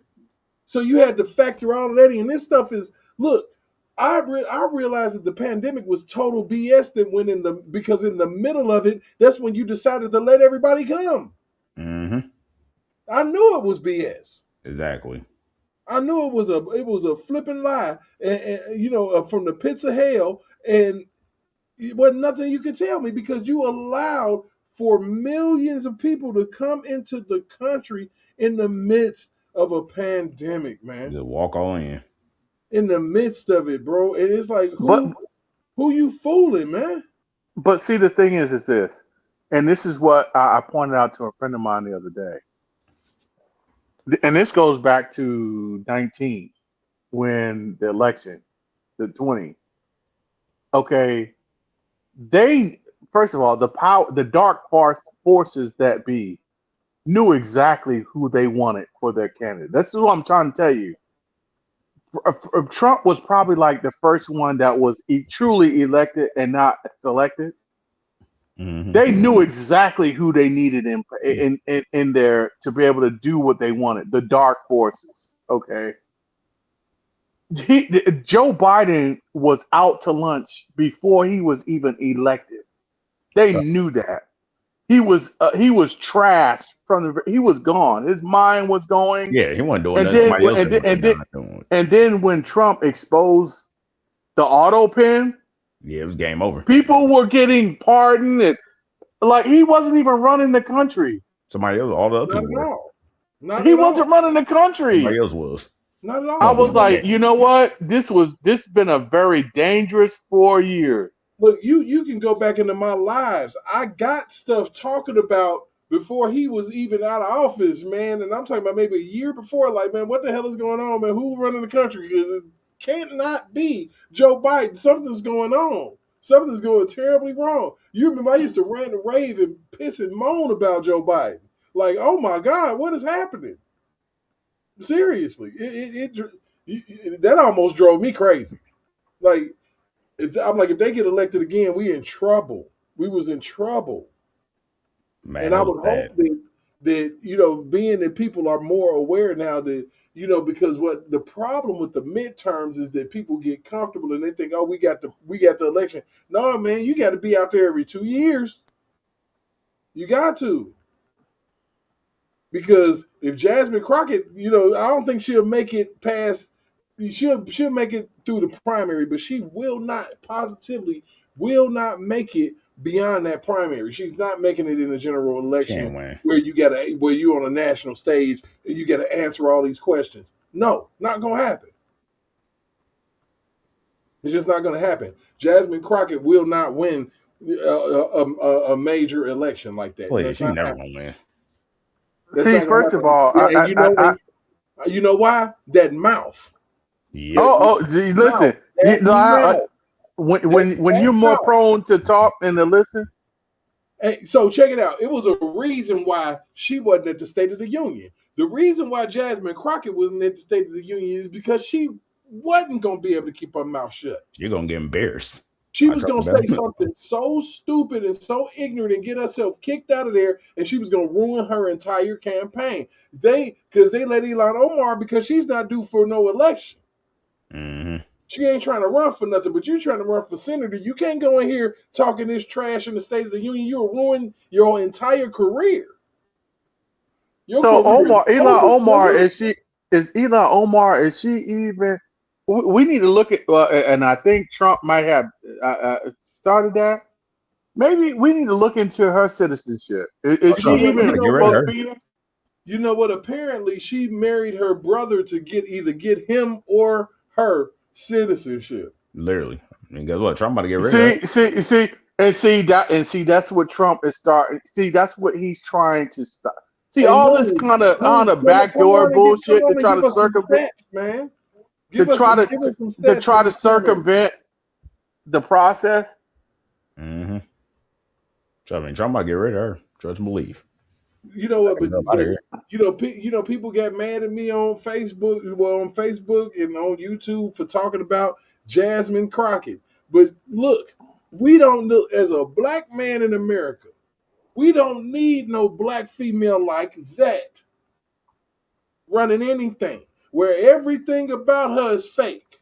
So you had to factor all of that in. This stuff is, look, I realized that the pandemic was total BS that went because in the middle of it, that's when you decided to let everybody come. Mm-hmm. I knew it was BS. Exactly. I knew it was a flipping lie, and from the pits of hell, and it wasn't nothing you could tell me because you allowed for millions of people to come into the country in the midst of a pandemic, man. Just walk all in. In the midst of it, bro, and it's like who you fooling, man? But see, the thing is this, and this is what I pointed out to a friend of mine the other day. And this goes back to 19 when the election, the 20. Okay, first of all, the dark forces that be knew exactly who they wanted for their candidate. This is what I'm trying to tell you. Trump was probably like the first one that was truly elected and not selected. Mm-hmm. They knew exactly who they needed in there to be able to do what they wanted. The dark forces. Okay. Joe Biden was out to lunch before he was even elected. They knew that. He was trashed he was gone. His mind was going. Yeah, he wasn't doing nothing. And then when Trump exposed the auto pen, yeah, it was game over. People were getting pardoned, and like he wasn't even running the country. Somebody else, all the other people were. He wasn't running the country. Somebody else was. Not at all. I was like, you know what? This been a very dangerous 4 years. Look, you can go back into my lives. I got stuff talking about before he was even out of office, man. And I'm talking about maybe a year before, like, man, what the hell is going on, man? Who's running the country? Because it can't not be Joe Biden. Something's going on. Something's going terribly wrong. You remember I used to rant and rave and piss and moan about Joe Biden. Like, oh my God, what is happening? Seriously. That almost drove me crazy. Like, if they get elected again, we in trouble. We was in trouble. Man, and I would hope that being that people are more aware now that, because what the problem with the midterms is that people get comfortable and they think, oh, we got the election. No, man, you got to be out there every 2 years. You got to. Because if Jasmine Crockett, I don't think she'll make it past she'll make it through the primary, but she will not make it beyond that primary. She's not making it in the general She ain't election winning. where you're on a national stage and you gotta answer all these questions. No, not gonna happen. It's just not gonna happen. Jasmine Crockett will not win a major election like that. Please, That's she not never happening. gonna win. That's See, not gonna first of happen. all, And you know why? That mouth. Yep. gee, listen, That mouth. when you're That more mouth. prone to talk than to listen. Hey, so check it out. It was a reason why she wasn't at the State of the Union. The reason why Jasmine Crockett wasn't at the State of the Union is because she wasn't going to be able to keep her mouth shut. You're gonna get embarrassed. She I was drop going to the say something so stupid and so ignorant and get herself kicked out of there, and she was going to ruin her entire campaign. Because they let Ilhan Omar because she's not due for no election. Mm-hmm. She ain't trying to run for nothing, but you're trying to run for senator. You can't go in here talking this trash in the State of the Union. You'll ruin your entire career. Your So career is Elon over, Omar, nigga. is Elon Omar? Is she even? We need to look at, and I think Trump might have started that. Maybe we need to look into her citizenship. Is she Trump even trying to get rid of supposed to her. be there? You know what? Apparently, she married her brother to either get him or her citizenship. Literally. I mean, guess what? Trump about to get rid of her. See, that's what Trump is starting. See, that's what he's trying to stop. See, Hey, all this Moon, kind of come backdoor on and bullshit to try to give us some circumvent, stats, man. to try to Give us some to stats try from to the primary. circumvent the process. Mm-hmm. So, I mean, Trump about to get rid of her. Trust and believe. You know what? Get her up out of here. People got mad at me on Facebook, and on YouTube for talking about Jasmine Crockett. But look, we don't know, as a black man in America, we don't need no black female like that running anything where everything about her is fake.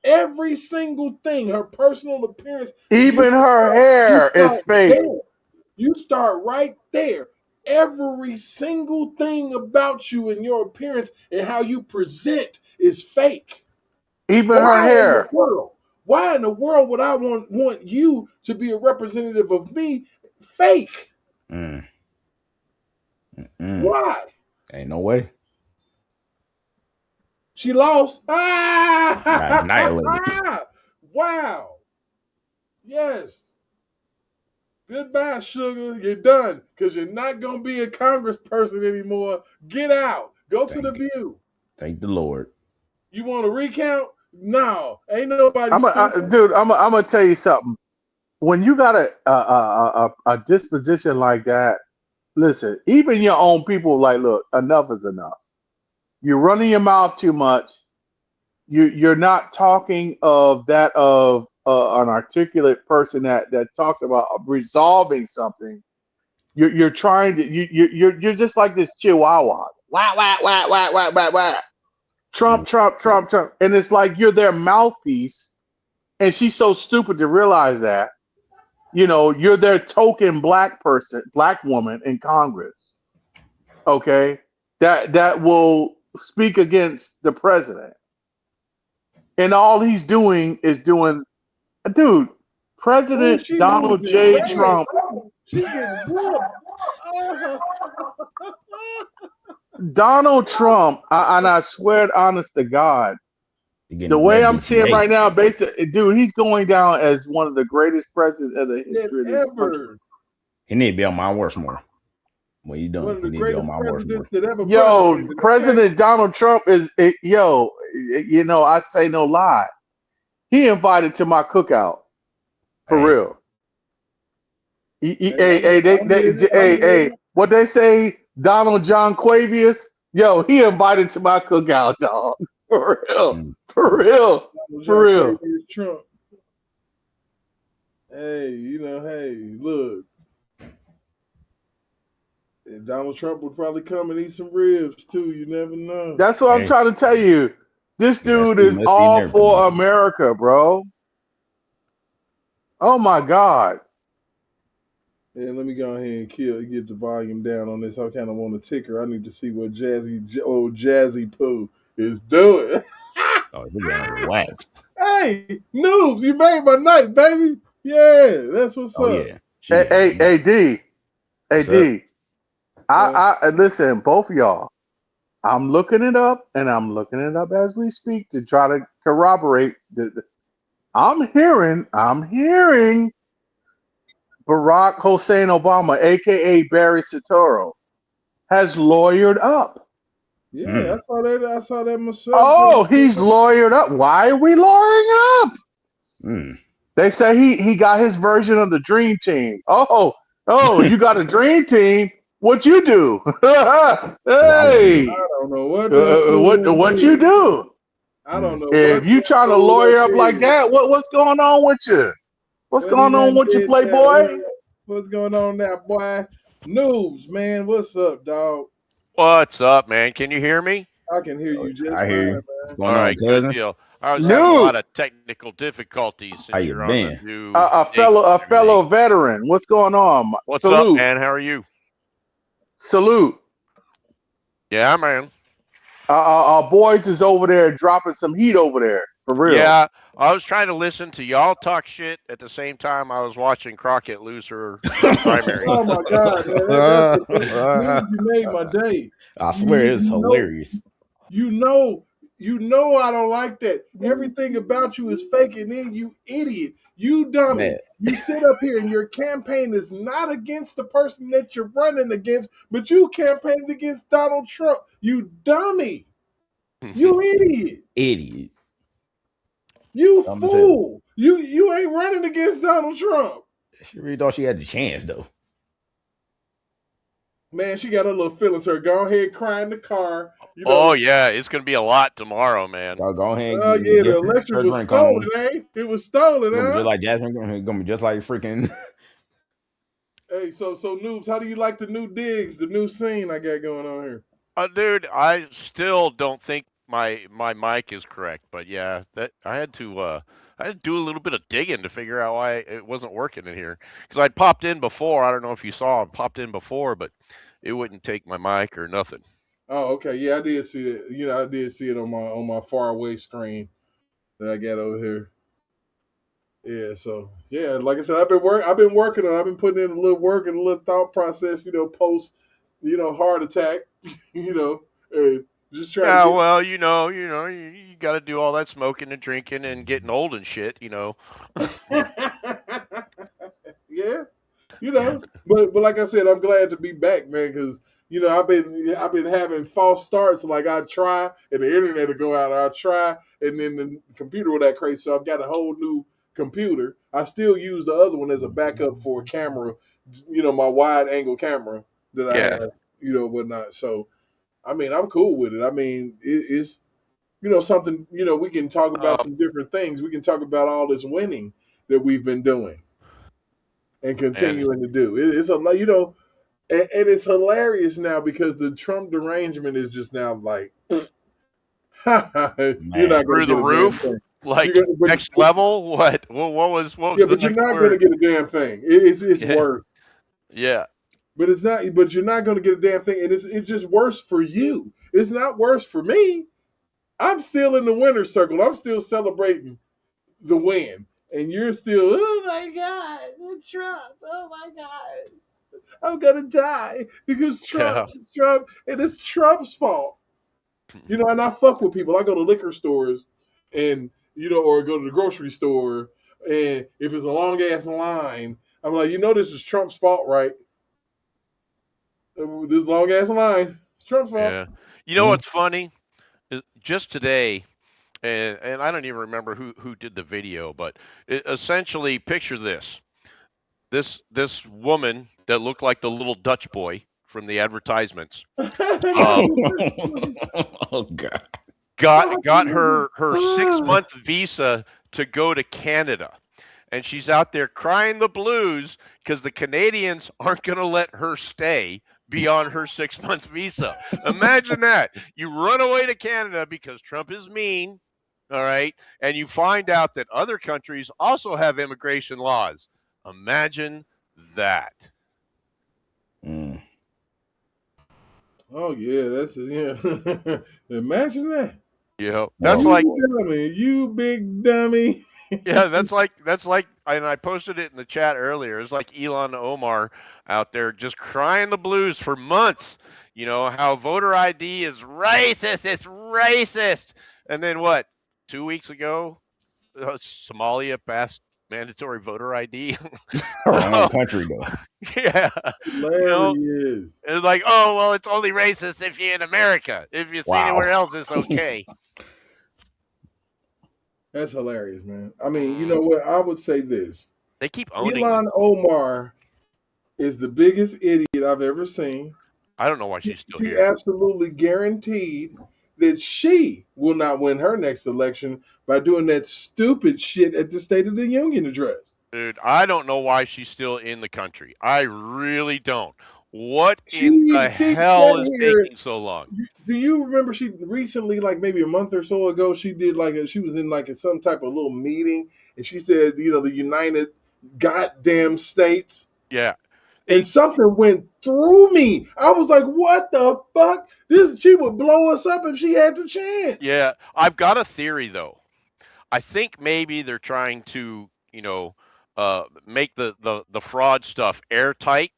Every single thing, her personal appearance, and Even her hair is fake. there. You start right there. Every single thing about you and your appearance and how you present is fake. Even her hair. Why in the world would I want you to be a representative of me? Fake. Mm. Why? Ain't no way. She lost. Got annihilated. Wow. Yes. Goodbye, sugar. You're done because you're not going to be a congressperson anymore. Get out. Go to the View. Thank the Lord. You want to recount? No. Ain't nobody Dude, I'm gonna tell you something. When you got a disposition like that, listen, even your own people like, look, enough is enough. You're running your mouth too much. You're not talking of an articulate person that talks about resolving something. You're trying to you're just like this chihuahua. Wah wah wah wah wah wah wah. Trump, Trump, Trump, Trump, and it's like you're their mouthpiece. And she's so stupid to realize that. You're their token black woman in Congress. Okay, that will speak against the president. And all he's doing is dude, President she Donald losing J. bad. Trump. She getting whooped. Donald Trump, and I swear, honest to God, the way I'm seeing right now, basically, dude, he's going down as one of the greatest presidents of the history of this country. He need to be on Mount Rushmore. When you done, One of he the need to be on greatest Mount Rushmore. presidents that ever Yo, President Donald Trump is, I say no lie. He invited to my cookout. For real. Hey, what they say, Donald John Quavius? Yo, he invited to my cookout, dog. For real. For real. For real. Trump. Hey, look. Donald Trump would probably come and eat some ribs too. You never know. That's what I'm trying to tell you. This dude is all for America, bro. Oh my God. Yeah, let me go ahead and get the volume down on this. I kind of want a ticker. I need to see what Jazzy Pooh is doing. Oh, you're gonna relax. Hey, Noobs, you made my night, baby. Yeah, that's what's Oh up. yeah. She Hey, did. hey, D, What's up? D. I listen, both of y'all. I'm looking it up, and I'm looking it up as we speak to try to corroborate. I'm hearing Barack Hussein Obama, aka Barry Soetoro, has lawyered up. Yeah, I saw that myself. Oh, he's lawyered up. Why are we lawyering up? Mm. They say he got his version of the dream team. Oh, you got a dream team? What you do? Hey, I don't know what that fool what you did. do? I don't know If what you that trying to fool lawyer that up like did. that, what's going on with you? What's What he going on done with you, did that? Playboy? What's going on there, boy? Noobs, man, what's up, dog? What's up, man? Can you hear me? I can hear you just I hear fine, you. What's man. All going on, right, good cousin? deal. I was having a New, lot of technical difficulties How since you you're on the been? new a gig and everything. fellow veteran. What's going on? What's up, Salute, man? How are you? salute. Yeah, man. Our boys is over there dropping some heat over there for real. Yeah, I was trying to listen to y'all talk shit at the same time I was watching Crockett lose her primary. Oh my God, man, that's the thing. Noobs, you made my day. I You, swear you, it's you know, hilarious. you know, you know I don't like that. Everything about you is fake, and then you idiot, you dummy. Man, You sit up here and your campaign is not against the person that you're running against, but you campaigned against Donald Trump. You dummy. You idiot. idiot. You I'm gonna say fool. You ain't running against Donald Trump. she really thought she had the chance though. Man, she got her little feelings hurt. Go ahead, cry in the car. You Oh know, yeah, it's gonna be a lot tomorrow, man. Go ahead and oh yeah, the get election her was drink stolen, on. eh? It was stolen, It's gonna be just huh? like Jasmine. Gonna be just like freaking. Hey, so Noobs, how do you like the new digs, the new scene I got going on here? Dude, I still don't think my mic is correct, but yeah, that I had to do a little bit of digging to figure out why it wasn't working in here. Because I'd popped in before. I don't know if you saw, I popped in before, but it wouldn't take my mic or nothing. Oh, okay, yeah, I did see it. You know, I did see it on my far away screen that I got over here. Yeah, so yeah, like I said, I've been working on. I've been putting in a little work and a little thought process. You know, post, heart attack. You know, just trying to Yeah, get. well, you got to do all that smoking and drinking and getting old and shit, you know. Yeah, but like I said, I'm glad to be back, man, because I've been having false starts. Like I try, and the internet will go out. I try, and then the computer will that crazy. So I've got a whole new computer. I still use the other one as a backup for a camera. My wide angle camera that I Yeah. have. Whatnot. So I mean, I'm cool with it. I mean, it's something. We can talk about Um, some different things. We can talk about all this winning that we've been doing and and continuing to do. It's a and it's hilarious now because the Trump derangement is just now like, you're Man, not gonna through the get a damn roof, thing. like You're gonna, next level. What was yeah, the but you're next not gonna word? get a damn thing. It's Yeah. worse. Yeah. But it's not. But you're not gonna get a damn thing, and it's just worse for you. It's not worse for me. I'm still in the winner's circle. I'm still celebrating the win, and you're still, oh my God, it's Trump. Oh my God. I'm gonna die because Yeah. Trump, and it's Trump's fault. And I fuck with people. I go to liquor stores, and or go to the grocery store, and if it's a long ass line, I'm like, this is Trump's fault, right? This long ass line, it's Trump's fault. Yeah. You know mm, what's funny? Just today, and I don't even remember who did the video, but essentially picture this. This woman that looked like the little Dutch boy from the advertisements um, oh god. got her 6 month visa to go to Canada, and she's out there crying the blues because the Canadians aren't going to let her stay beyond her 6 month visa. Imagine that. You run away to Canada because Trump is mean, all right, and you find out that other countries also have immigration laws. Imagine that. Mm. Oh yeah, that's yeah. Imagine that. You know, Well, that's like, You dummy, you big dummy. yeah, that's like, and I posted it in the chat earlier. It's like Elon Omar out there just crying the blues for months. You know how voter ID is racist. It's racist. And then what? 2 weeks ago, Somalia passed mandatory voter ID. our own country though. Yeah, you know, Hilarious. it's like, oh well, it's only racist if you're in America. If you see Wow. anywhere else, it's okay. That's hilarious, man. I mean, you Mm, know what? I would say this. they keep owning. Elon Omar is the biggest idiot I've ever seen. I don't know why she's still She here. absolutely guaranteed that she will not win her next election by doing that stupid shit at the State of the Union address. Dude, I don't know why she's still in the country. I really don't. What in the She hell sat is here. taking so long? Do you remember she recently, like maybe a month or so ago, she did she was in some type of little meeting, and she said, the United Goddamn States. Yeah. And something went through me. I was like, what the fuck? She would blow us up if she had the chance. Yeah. I've got a theory though. I think maybe they're trying to, make the fraud stuff airtight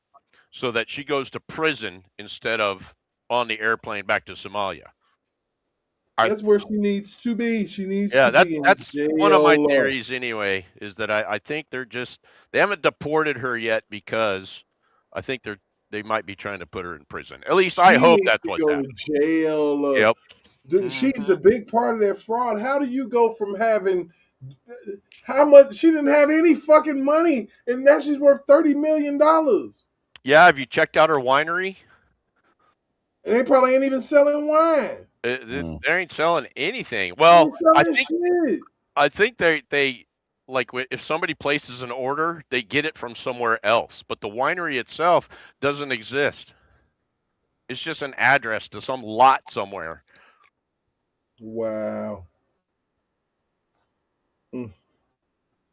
so that she goes to prison instead of on the airplane back to Somalia. That's where she needs to be. She needs Yeah, to be in that's one of my jail. theories anyway, is that I think they haven't deported her yet because I think they might be trying to put her in prison. At least I She hope needs that's to what's go happening. to jail. Yep. Dude, she's a Mhm. big part of that fraud. How do you go from having how much? She didn't have any fucking money, and now she's worth $30 million. And Yeah, have you checked out her winery? they probably ain't even selling wine. Mm. They ain't selling anything. They Well, ain't selling shit. I think they like if somebody places an order, they get it from somewhere else, but the winery itself doesn't exist. It's just an address to some lot somewhere. Wow. Mm.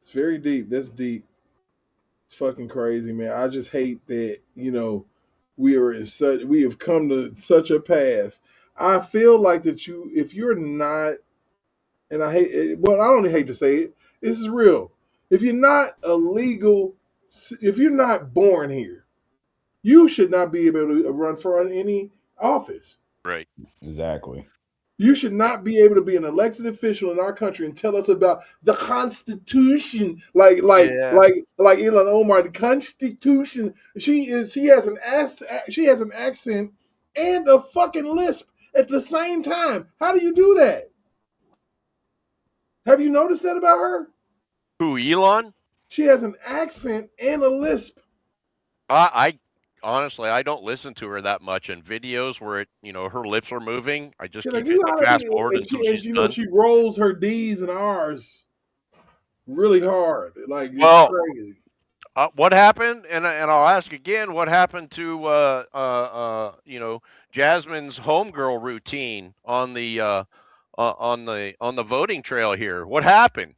It's very deep. That's deep. It's fucking crazy, man. I just hate that, we have come to such a pass. I feel like that if you're not, and I hate it, well, I don't hate to say it, this is real. If you're not if you're not born here, you should not be able to run for any office. Right. Exactly. You should not be able to be an elected official in our country and tell us about the Constitution, like Yeah. Elon Omar. The Constitution. She has an accent and a fucking lisp at the same time. How do you do that? Have you noticed that about her? Who, Elon? She has an accent and a lisp. I honestly I don't listen to her that much in videos where her lips are moving. I just She's like, keep you hitting the gotta fast be, forward and until she's done. she rolls her D's and R's really hard. Like it's Well, crazy. what happened? And I'll ask again. What happened to Jasmine's homegirl routine on the voting trail here? What happened?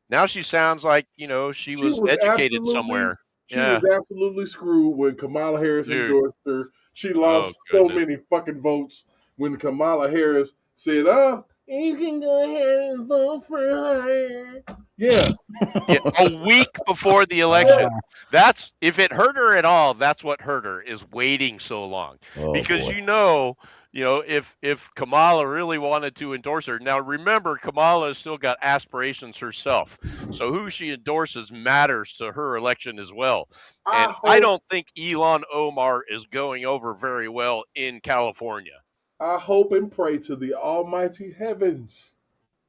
Now she sounds like she She was was educated absolutely somewhere. she Yeah, was absolutely screwed when Kamala Harris dude. endorsed her. She Oh lost so goodness. many fucking votes when Kamala Harris said, "Oh, you can go ahead and vote for her." Yeah, Yeah, a week before the election. That's if it hurt her at all. That's what hurt her is waiting so long Oh because boy. if Kamala really wanted to endorse her. Now remember, Kamala has still got aspirations herself, so who she endorses matters to her election as well. And I I hope don't think Elon Omar is going over very well in California. I hope and pray to the almighty heavens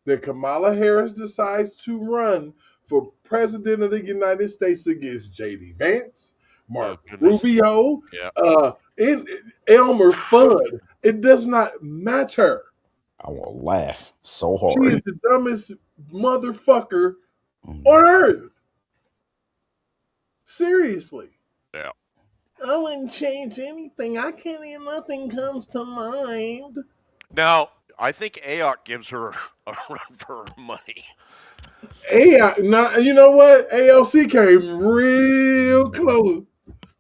that Kamala Harris decides to run for president of the United States against J.D. Vance, Oh Mark goodness. Rubio, Yeah. and Elmer Fudd. It does not matter. I will laugh so She is hard. the dumbest motherfucker Mm. on earth. Seriously. Yeah. I wouldn't change anything. I can't even, nothing comes to mind. Now I think AOC gives her a run for her money. Now, you know what? ALC came real close.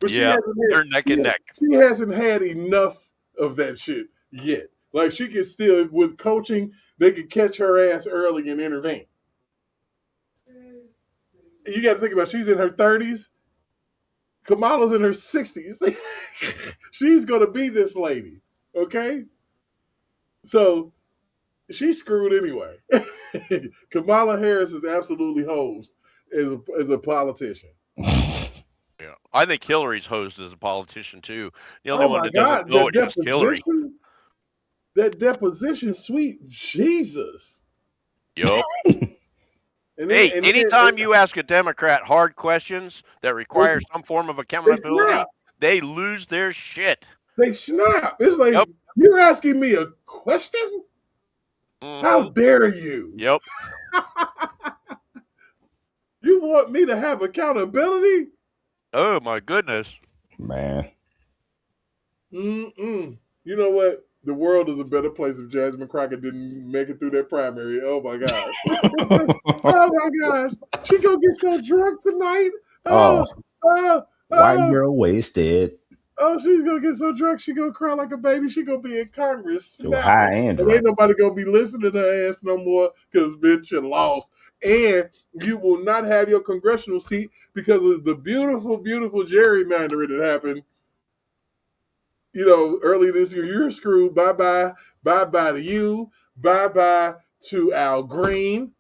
But Yeah, they're neck and neck. she hasn't had enough of that shit yet. Like she can still, with coaching, they can catch her ass early and intervene. You got to think about it, she's in her 30s. Kamala's in her 60s. She's going to be this lady, okay? So she's screwed anyway. Kamala Harris is absolutely hosed as a politician. Yeah, I think Hillary's hosed as a politician too. The only Oh one my that doesn't God, know it is Hillary. that deposition, sweet Jesus. Yup. And Hey, then- anytime you ask a Democrat hard questions that require some form of accountability, snap. they lose their shit. They snap. It's like, Yep. you're asking me a question? Mhm. How dare you? Yep. You want me to have accountability? Oh my goodness. Man. Mm-mm. You know what? The world is a better place if Jasmine Crockett didn't make it through that primary. Oh my gosh. Oh my gosh. She gonna get so drunk tonight. Oh, Oh, white oh, girl wasted. oh, she's gonna get so drunk she gonna cry like a baby. She gonna be in Congress. So high and And dry. ain't nobody gonna be listening to her ass no more because bitch, you lost. And you will not have your congressional seat because of the beautiful, beautiful gerrymandering that happened. You know, early this year, you're screwed. Bye-bye. Bye-bye to you. Bye-bye to Al Green.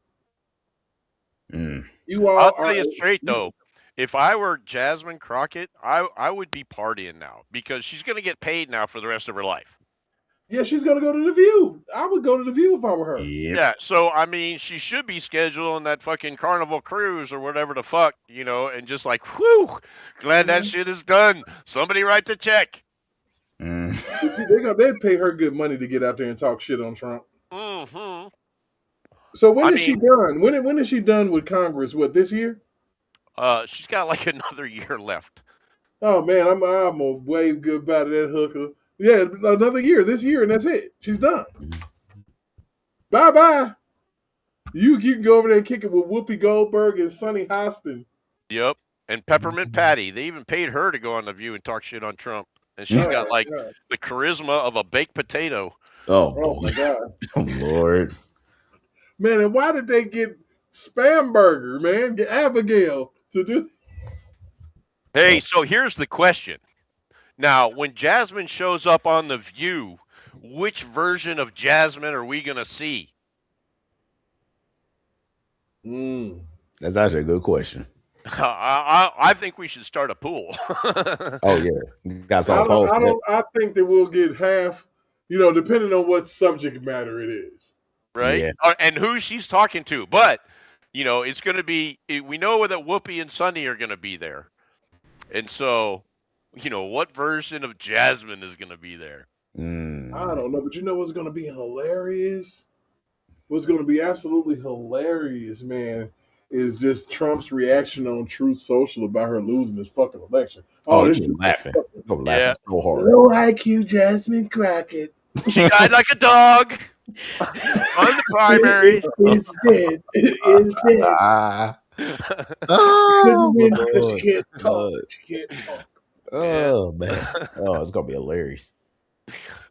Mm. You all I'll are tell you straight though, if I were Jasmine Crockett, I would be partying now because she's gonna get paid now for the rest of her life. Yeah, she's gonna go to the View. I would go to the View if I were her. Yep. Yeah, so I mean, she should be scheduling that fucking Carnival cruise or whatever the fuck, you know, and just like, whew, glad that shit is done. Somebody write the check. Mm. They'd pay her good money to get out there and talk shit on Trump. Mm-hmm. So when I is she done? When is she done with Congress? What, this year? She's got like another year left. Oh man, I'm gonna wave goodbye to that hooker. Yeah, another year, this year, and that's it. She's done. Bye bye. You can go over there and kick it with Whoopi Goldberg and Sonny Hostin. Yep. And Peppermint Patty. They even paid her to go on The View and talk shit on Trump. And she's got like God. the charisma of a baked potato. Oh, Oh boy. my God, Oh, Lord. man! And why did they get Spamberger, man? Get Abigail to do? Hey, so here's the question. Now, when Jasmine shows up on The View, which version of Jasmine are we going to see? That's actually a good question. I think we should start a pool. Oh, yeah. You got some post. I think that we'll get half. You know, depending on what subject matter it is. Right? Yeah. And who she's talking to. But, you know, it's going to be, we know that Whoopi and Sonny are going to be there. And so, you know, what version of Jasmine is going to be there? Mm. I don't know, but you know what's going to be hilarious? What's going to be absolutely hilarious, man, is just Trump's reaction on Truth Social about her losing this fucking election. Oh, this you're laughing. I'm Yeah. laughing so hard. low IQ Jasmine Crockett. She died like a dog on the primaries. It's dead. It is dead. Ah. Couldn't Oh, win my because Lord. she can't talk. Lord. She can't talk. Oh, man. Oh, it's going to be hilarious.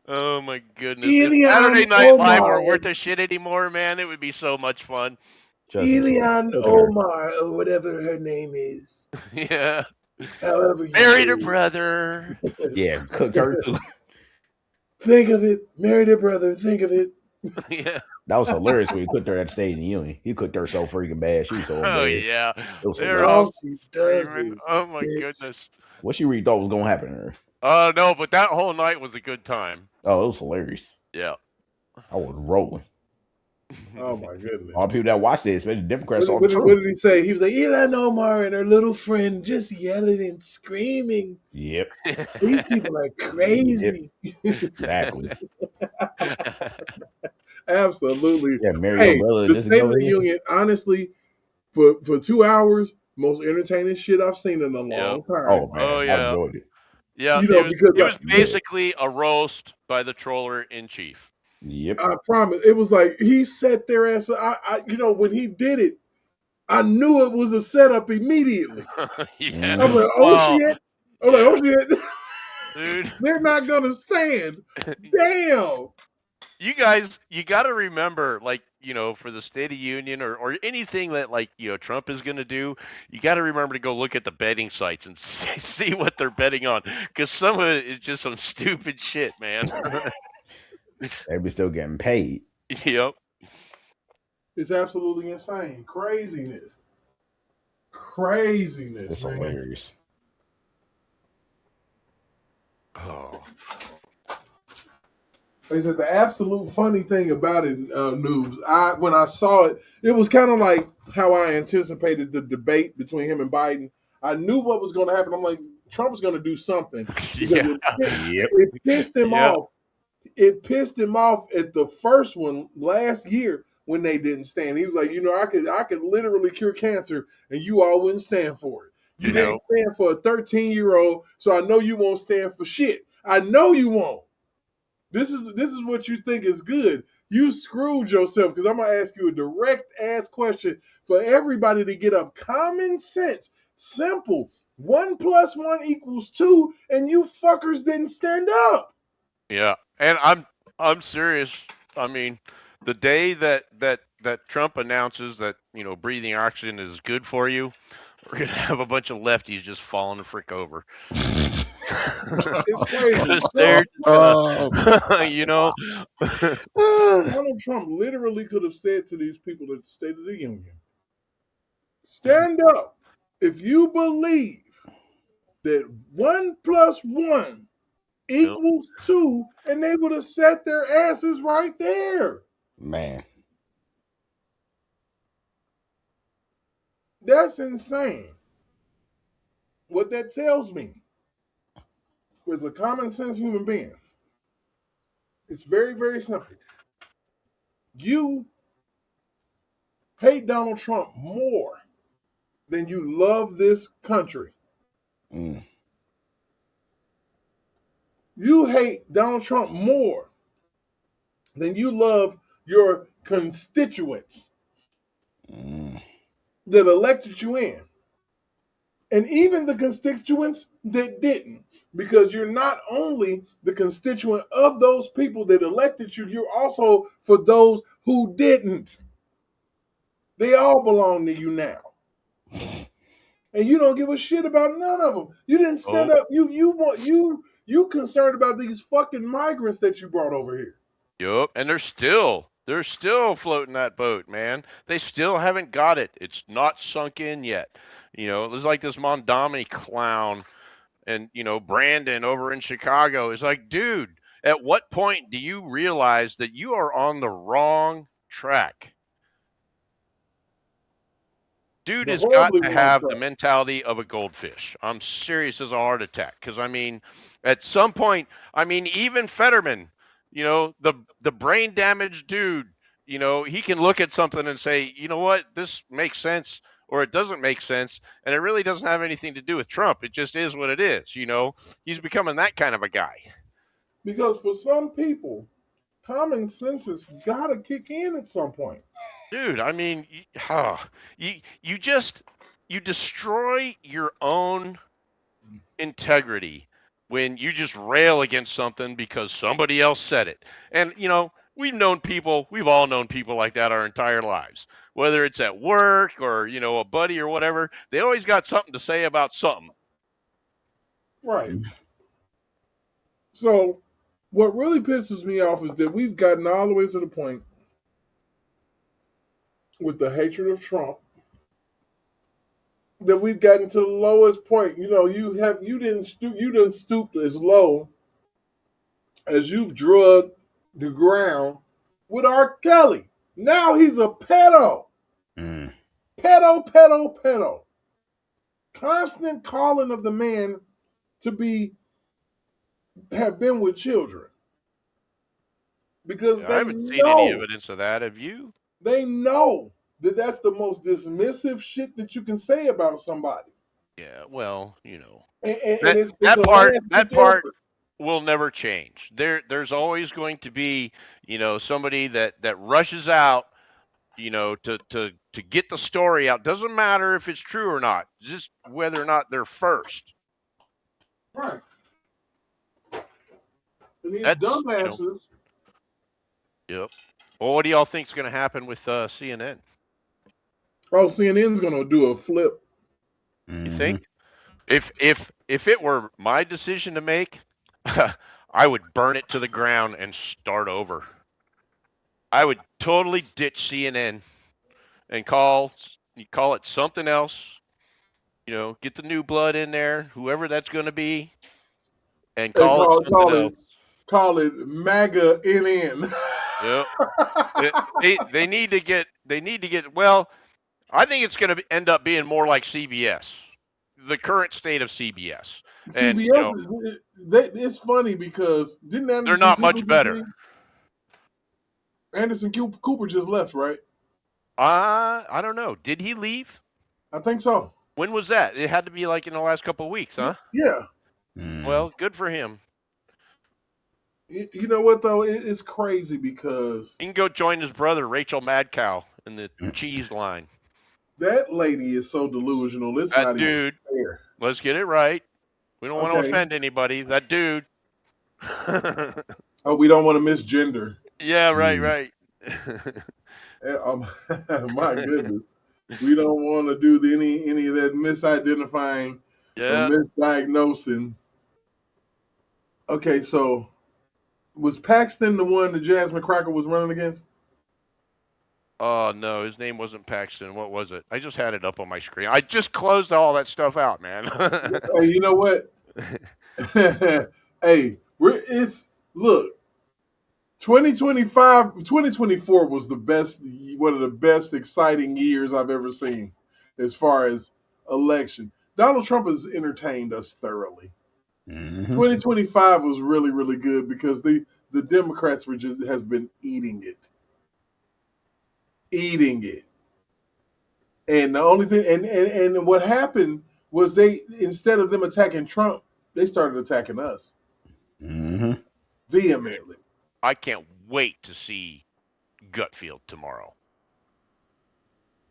Oh my goodness. Elian If Saturday Night Live Omar. were worth a shit anymore, man, it would be so much fun. Trust me. Elian Look at her. Omar, or whatever her name is. Yeah. However you Married her say it. brother. Yeah, cooked her too. Think of it. Married her brother. Think of it. Yeah. That was hilarious when he cooked her at the State of the Union. He cooked her so freaking bad. She was so Oh embarrassed. yeah. It was They're hilarious. all All she does screaming. is Oh my bitch. goodness. What she really thought was going to happen to her. Oh no, but that whole night was a good time. Oh, it was hilarious. Yeah. I was rolling. Oh my goodness. All the people that watched it, especially Democrats, saw What the did truth. he say? He was like, Elon Omar and her little friend just yelling and screaming. Yep, These people are crazy. exactly. Absolutely. Yeah, marry Hey, your brother. the This State of and the Union, honestly, for 2 hours, most entertaining shit I've seen in a long time. Oh man, Oh, yeah. I enjoyed it. Yeah, You know, it was, because it was like- basically a roast by the troller in chief. Yep. I promise. It was like he sat there as when he did it, I knew it was a setup immediately. Yeah. I'm like, Wow. shit. I'm like, oh shit. Dude. They're not gonna stand. Damn. You guys, you got to remember, like, for the State of Union or anything that, like, Trump is going to do, you got to remember to go look at the betting sites and see what they're betting on, because some of it is just some stupid shit, man. They be still getting paid. Yep. It's absolutely insane. Craziness, It's man. hilarious. Oh. Like I said, the absolute funny thing about it, Noobs, when I saw it, it was kind of like how I anticipated the debate between him and Biden. I knew what was going to happen. I'm like, Trump was going to do something because Yeah. it pissed him Yeah. off. It pissed him off at the first one last year when they didn't stand. He was like, I could literally cure cancer, and you all wouldn't stand for it. You didn't stand for a 13-year-old, so I know you won't stand for shit. I know you won't. This is what you think is good. You screwed yourself, because I'm gonna ask you a direct ass question for everybody to get up. Common sense, simple. 1 + 1 = 2, and you fuckers didn't stand up. Yeah. And I'm serious. I mean, the day that Trump announces that, breathing oxygen is good for you, we're gonna have a bunch of lefties just falling the frick over. It's crazy. Because they're gonna, Donald Trump literally could have said to these people at the State of the Union, stand up if you believe that 1 + 1 = 2, and they would have sat their asses right there. Man. That's insane. What that tells me was a common sense human being. It's very, very simple. You hate Donald Trump more than you love this country. Mm. You hate Donald Trump more than you love your constituents that elected you in. And even the constituents that didn't. Because you're not only the constituent of those people that elected you, you're also for those who didn't. They all belong to you now. And you don't give a shit about none of them. You didn't stand up. You concerned about these fucking migrants that you brought over here. Yup. And they're still floating that boat, man. They still haven't got it. It's not sunk in yet. There's like this Mondami clown and, Brandon over in Chicago is like, dude, at what point do you realize that you are on the wrong track? Dude has got to have the mentality of a goldfish. I'm serious as a heart attack. Because, I mean, at some point, even Fetterman, the brain damaged dude, he can look at something and say, you know what, this makes sense or it doesn't make sense. And it really doesn't have anything to do with Trump. It just is what it is. He's becoming that kind of a guy. Because for some people, common sense has got to kick in at some point. Dude, I mean, you destroy your own integrity when you just rail against something because somebody else said it. And we've all known people like that our entire lives. Whether it's at work or, a buddy or whatever, they always got something to say about something. Right. So what really pisses me off is that we've gotten all the way to the point with the hatred of Trump that we've gotten to the lowest point. You didn't stoop as low as you've drugged the ground with R. Kelly. Now he's a pedo. Pedo. Constant calling of the man to have been with children. Because I haven't seen any evidence of that. Have you? They know that that's the most dismissive shit that you can say about somebody. Yeah, well, that part will never change. There's always going to be, somebody that rushes out, to get the story out. Doesn't matter if it's true or not, just whether or not they're first. Right. And these dumbasses Yep. Well, what do y'all think's going to happen with CNN? Oh, CNN's gonna do a flip. You think? If it were my decision to make, I would burn it to the ground and start over. I would totally ditch CNN and call it something else. Get the new blood in there, whoever that's going to be, and And call it something else. call it MAGA NN. Yep. They need to get. Well, I think it's going to end up being more like CBS, the current state of CBS. And CBS it's funny because didn't Anderson they're not Cooper much better. leave? Anderson Cooper just left, right? I don't know. Did he leave? I think so. When was that? It had to be like in the last couple of weeks, huh? Yeah. Well, good for him. You know what though? It's crazy because he can go join his brother Rachel Madcow in the cheese line. That lady is so delusional. It's that not dude. Even fair. Let's get it right. We don't want to offend anybody. That dude. Oh, we don't want to misgender. Yeah, right. My goodness. We don't want to do any of that misidentifying or misdiagnosing. Okay, so was Paxton the one that Jasmine Crockett was running against? Oh, no, his name wasn't Paxton. What was it? I just had it up on my screen. I just closed all that stuff out, man. Hey, you know what? Hey, look, 2024 was one of the best exciting years I've ever seen as far as election. Donald Trump has entertained us thoroughly. 2025 was really, really good because the Democrats has been eating it. And the only thing, and what happened was instead of them attacking Trump, they started attacking us vehemently. I can't wait to see Gutfield tomorrow.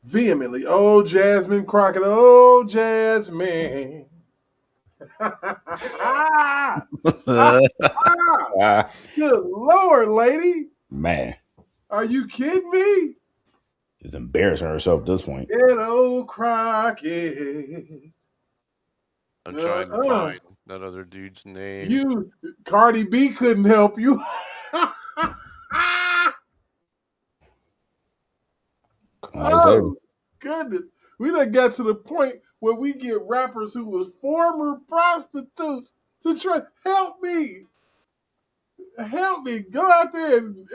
Vehemently. Oh, Jasmine Crockett. Oh, Jasmine. Good Lord, lady. Man. Are you kidding me? Just embarrassing herself at this point. Get old Crockett. I'm trying to find that other dude's name. Cardi B couldn't help you. Oh, goodness. We done got to the point where we get rappers who was former prostitutes to try help me. Help me. Go out there and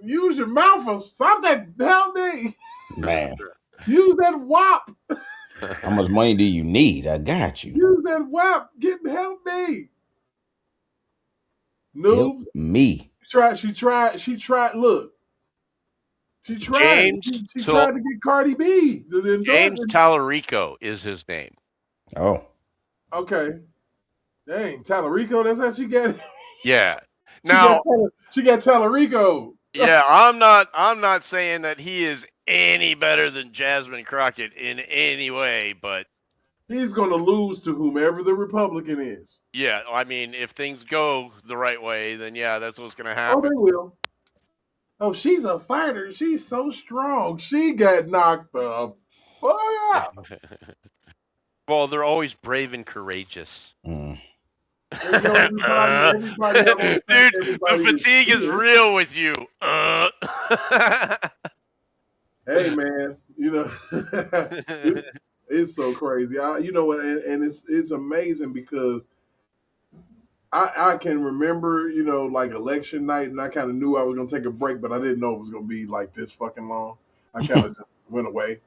use your mouth or something. Help me. Man. Use that WAP. How much money do you need? I got you. Use that WAP. Help me. Noobs. Help me. She tried. Look. She tried. She tried to get Cardi B. James Tallarico is his name. Oh. Okay. Dang, Tallarico, that's how she got it. Yeah. Now she got Tallarico. Yeah, I'm not saying that he is any better than Jasmine Crockett in any way, but he's going to lose to whomever the Republican is. Yeah, I mean, if things go the right way, then yeah, that's what's going to happen. Oh, they will. Oh, she's a fighter. She's so strong. She got knocked up. Oh, yeah. Well, they're always brave and courageous. Mm. Dude, the fatigue is real with you. Hey, man, it's so crazy. You know what? And it's amazing because I can remember, like election night, and I kind of knew I was going to take a break, but I didn't know it was going to be like this fucking long. I kind of just went away.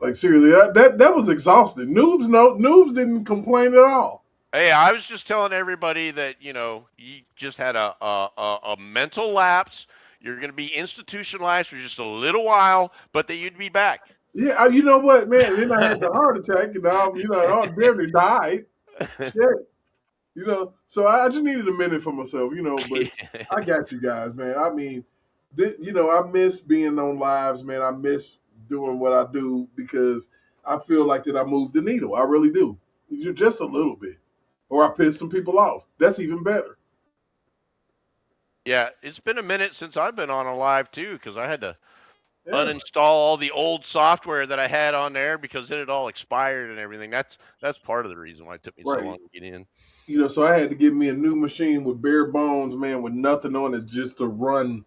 Like, seriously, that was exhausting. Noobs didn't complain at all. Hey, I was just telling everybody that, you just had a mental lapse. You're going to be institutionalized for just a little while, but that you'd be back. Yeah, you know what, man? Then I had the heart attack, and I nearly died. Shit. So I just needed a minute for myself, but I got you guys, man. I mean, I miss being on lives, man. I miss doing what I do because I feel like that I moved the needle. I really do. Just a little bit. Or I pissed some people off. That's even better. Yeah, it's been a minute since I've been on a live too, because I had to Yeah, uninstall all the old software that I had on there because it had all expired and everything. That's part of the reason why it took me so long right. to get in. So I had to get me a new machine with bare bones, man, with nothing on it, just to run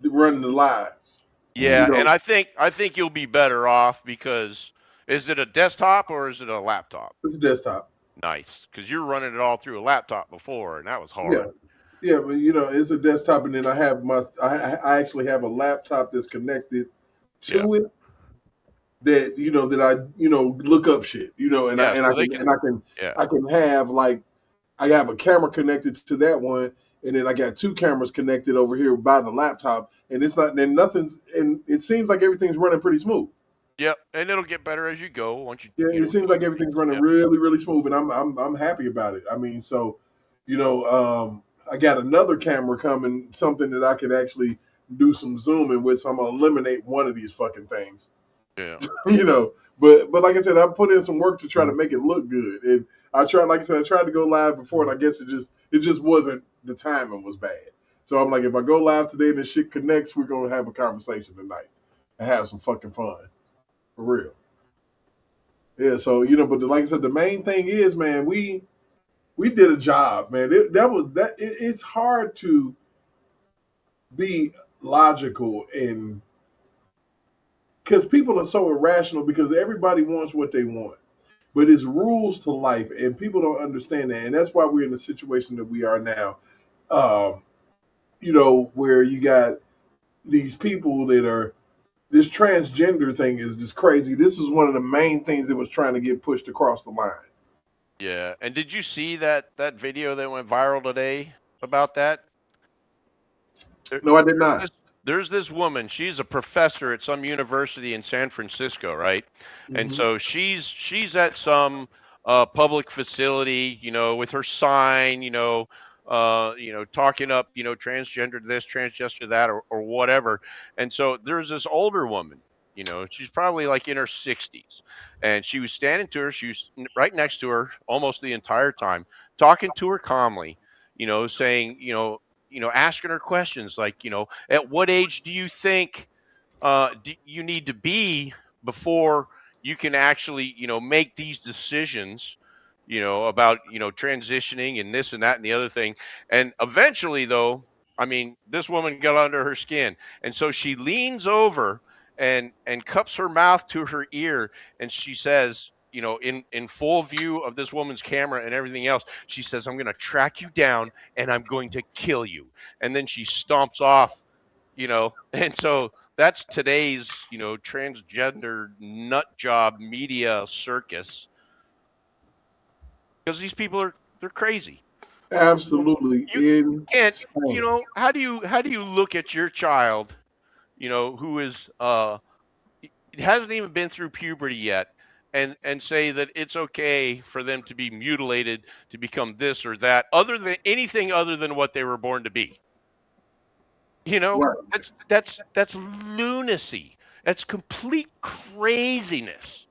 the lives. You Yeah, and know, I think you'll be better off because is it a desktop or is it a laptop? it's a desktop. Nice, because you're running it all through a laptop before, and that was Yeah, hard. yeah, but it's a desktop, and then I actually have a laptop that's connected Yeah, to it that that I look up shit, and I yeah. and I So they can can, and I can yeah, I can have like I have a camera connected to that one, and then I got two cameras connected over here by the laptop, and it's not and nothing's and it seems like everything's running pretty smooth. yep. And it'll get better as you go once Yeah, you it know seems do like other everything's things. running Yeah, really, really smooth, and I'm happy about it. I mean, so you know, I got another camera coming, something that I could actually do some zooming with. So I'm gonna eliminate one of these fucking things, yeah, you know. But like I said, I put in some work to try to make it look good, and like I said, I tried to go live before, and I guess it just wasn't the timing was bad. So I'm like, if I go live today and this shit connects, we're gonna have a conversation tonight and have some fucking fun for real. Yeah, so but like I said, the main thing is, man, we did a job, man. It's hard to be logical and because people are so irrational because everybody wants what they want, but it's rules to life, and people don't understand that, and that's why we're in the situation that we are now. Um, where you got these people that are this transgender thing is just crazy. This is one of the main things that was trying to get pushed across the line. yeah. And did you see that video that went viral today about that? There, No, I did there's not. this there's this woman. She's a professor at some university in San Francisco, right? And Hmm. so she's at some public facility, with her sign, talking up, transgender this, transgender that, or whatever. And so there's this older woman. She's probably like in her 60s, and she was standing to her. She was right next to her almost the entire time, talking to her calmly, saying, asking her questions like, at what age do you think do you need to be before you can actually, make these decisions, about, transitioning and this and that and the other thing. And eventually, though, I mean, this woman got under her skin. And so she leans over and cups her mouth to her ear and she says, in full view of this woman's camera and everything else, she says, I'm going to track you down and I'm going to kill you. And then she stomps off, and so that's today's, transgender nut job media circus because these people they're crazy. Absolutely You can't, insane. how do you look at your child, who is hasn't even been through puberty yet and say that it's okay for them to be mutilated to become this or that other than anything other than what they were born to be. Right. That's lunacy. That's complete craziness.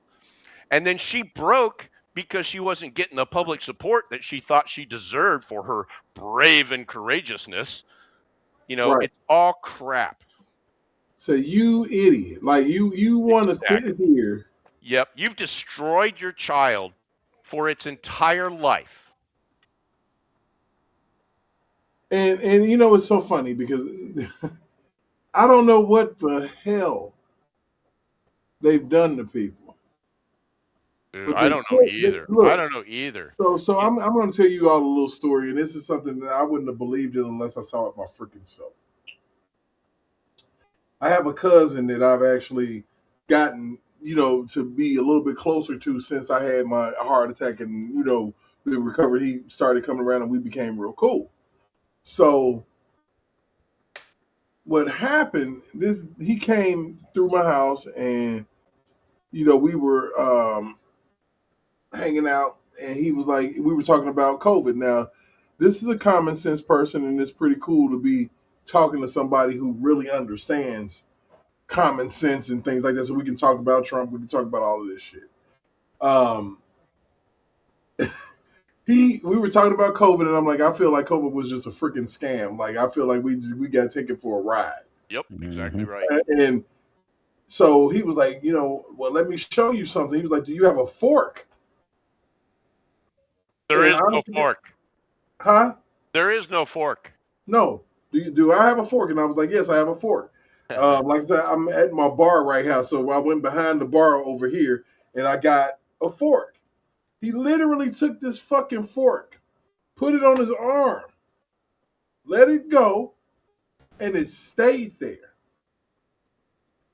And then she broke because she wasn't getting the public support that she thought she deserved for her brave and courageousness. Right. It's all crap. So you idiot. Like you want to sit Exactly. here Yep. You've destroyed your child for its entire life. and it's so funny because I don't know what the hell they've done to people. But I don't know either. I look, don't know either. so You- I'm going to tell you all a little story, and this is something that I wouldn't have believed in unless I saw it my freaking self. I have a cousin that I've actually gotten, to be a little bit closer to since I had my heart attack and, we recovered. He started coming around and we became real cool. So what happened, he came through my house and, we were hanging out and he was like, we were talking about COVID. Now, this is a common sense person and it's pretty cool to be talking to somebody who really understands common sense and things like that. So we can talk about Trump. We can talk about all of this shit. Um, we were talking about COVID, and I'm like, I feel like COVID was just a freaking scam. Like, I feel like we got taken for a ride. Yep, exactly Mhm. right. And so he was like, well, let me show you something. He was like, do you have a fork? There And is no honestly, fork. huh? There is no fork. No. Do I have a fork? And I was like, yes, I have a fork. Like I said, I'm at my bar right now, so I went behind the bar over here, and I got a fork. He literally took this fucking fork, put it on his arm, let it go, and it stayed there.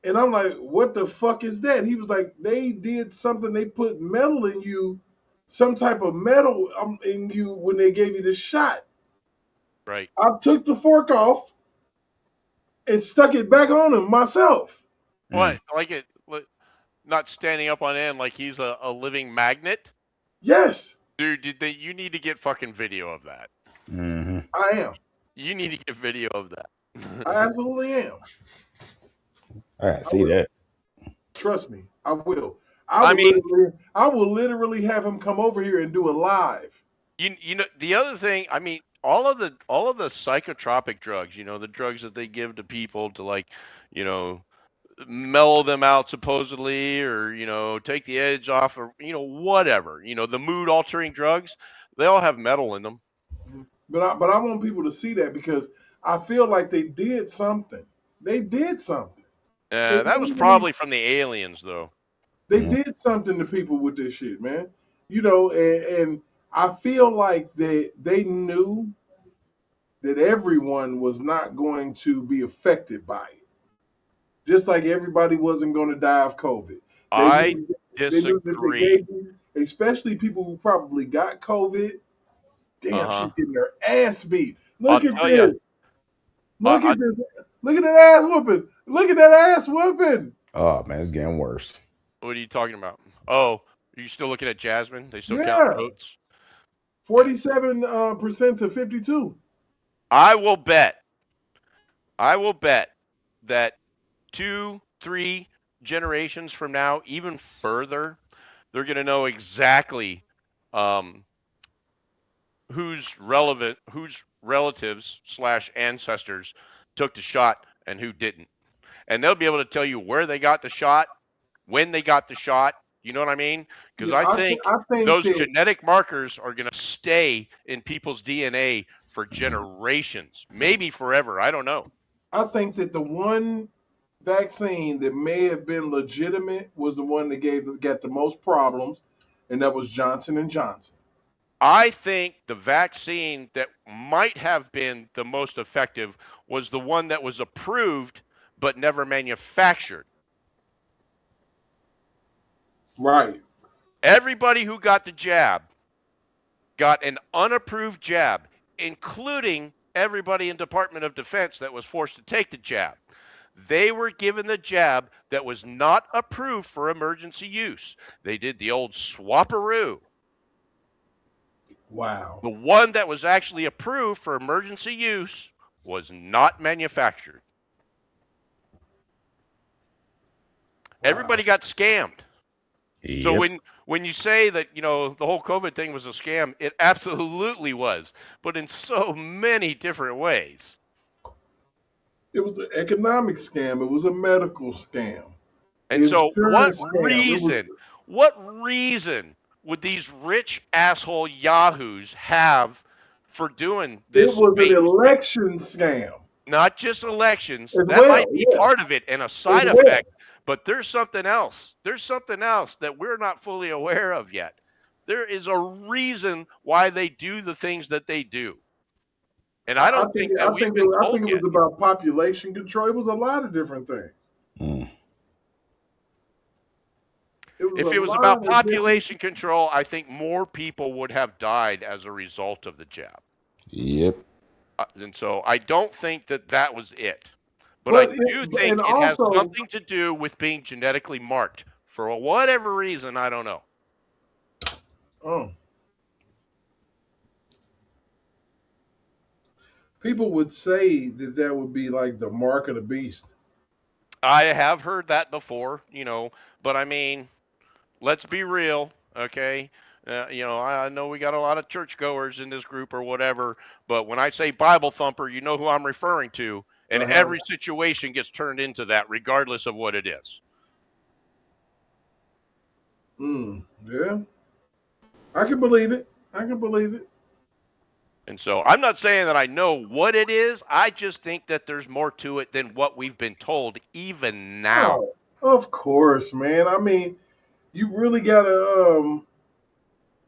And I'm like, what the fuck is that? He was like, they did something. They put metal in you, some type of metal in you when they gave you the shot. Right. I took the fork off and stuck it back on him myself. What? Like it? Not standing up on end like he's a living magnet? Yes, Dude, you need to get fucking video of that. Mm-hmm. I am. You need to get video of that. I absolutely am. I gotta see that. Trust me, I will. I mean- I will literally have him come over here and do it live. You know the other thing, I mean, all of the psychotropic drugs, the drugs that they give to people to, like, mellow them out supposedly, or take the edge off, or whatever, the mood altering drugs, they all have metal in them. But I want people to see that because I feel like they did something. They did something. That was probably from the aliens, though. They did something to people with this shit, man. And I feel like they knew that everyone was not going to be affected by it. Just like everybody wasn't going to die of COVID. I They knew that they disagree. gave you, especially people who probably got COVID. Damn, she's getting her ass beat. Look I'll at tell this. ya. Look at this. Look at that ass whooping. Look at that ass whooping. Oh man, it's getting worse. What are you talking about? Oh, are you still looking at Jasmine? They still Yeah. count votes? 47% to 52. I will bet that 2-3 generations from now, even further, they're going to know exactly whose relatives / ancestors took the shot and who didn't. And they'll be able to tell you where they got the shot, when they got the shot. You know what I mean? Because Yeah, I think those that, genetic markers are going to stay in people's DNA for generations, maybe forever. I don't know. I think that the one vaccine that may have been legitimate was the one that got the most problems, and that was Johnson and Johnson. I think the vaccine that might have been the most effective was the one that was approved but never manufactured. Right. Everybody who got the jab got an unapproved jab, including everybody in Department of Defense that was forced to take the jab. They were given the jab that was not approved for emergency use. They did the old swapperoo. Wow. The one that was actually approved for emergency use was not manufactured. Wow. Everybody got scammed. Yep. So when you say that, the whole COVID thing was a scam, it absolutely was, but in so many different ways. It was an economic scam. It was a medical scam. And so what reason would these rich asshole yahoos have for doing this? It was an election scam. Not just elections. That might be part of it and a side effect, but there's something else. There's something else that we're not fully aware of yet. There is a reason why they do the things that they do. And I don't think that we've been told it was about population control. It was a lot of different things. If it was about population control, I think more people would have died as a result of the jab. Yep. And so I don't think that was it. But I do think it has something to do with being genetically marked. For whatever reason, I don't know. Oh. People would say that would be like the mark of the beast. I have heard that before, but I mean, let's be real, okay? I know we got a lot of churchgoers in this group or whatever, but when I say Bible thumper, you know who I'm referring to. And Uh-huh. every situation gets turned into that, regardless of what it is. Yeah, I can believe it. I can believe it. And so I'm not saying that I know what it is. I just think that there's more to it than what we've been told, even now. Oh, of course, man. I mean, you really gotta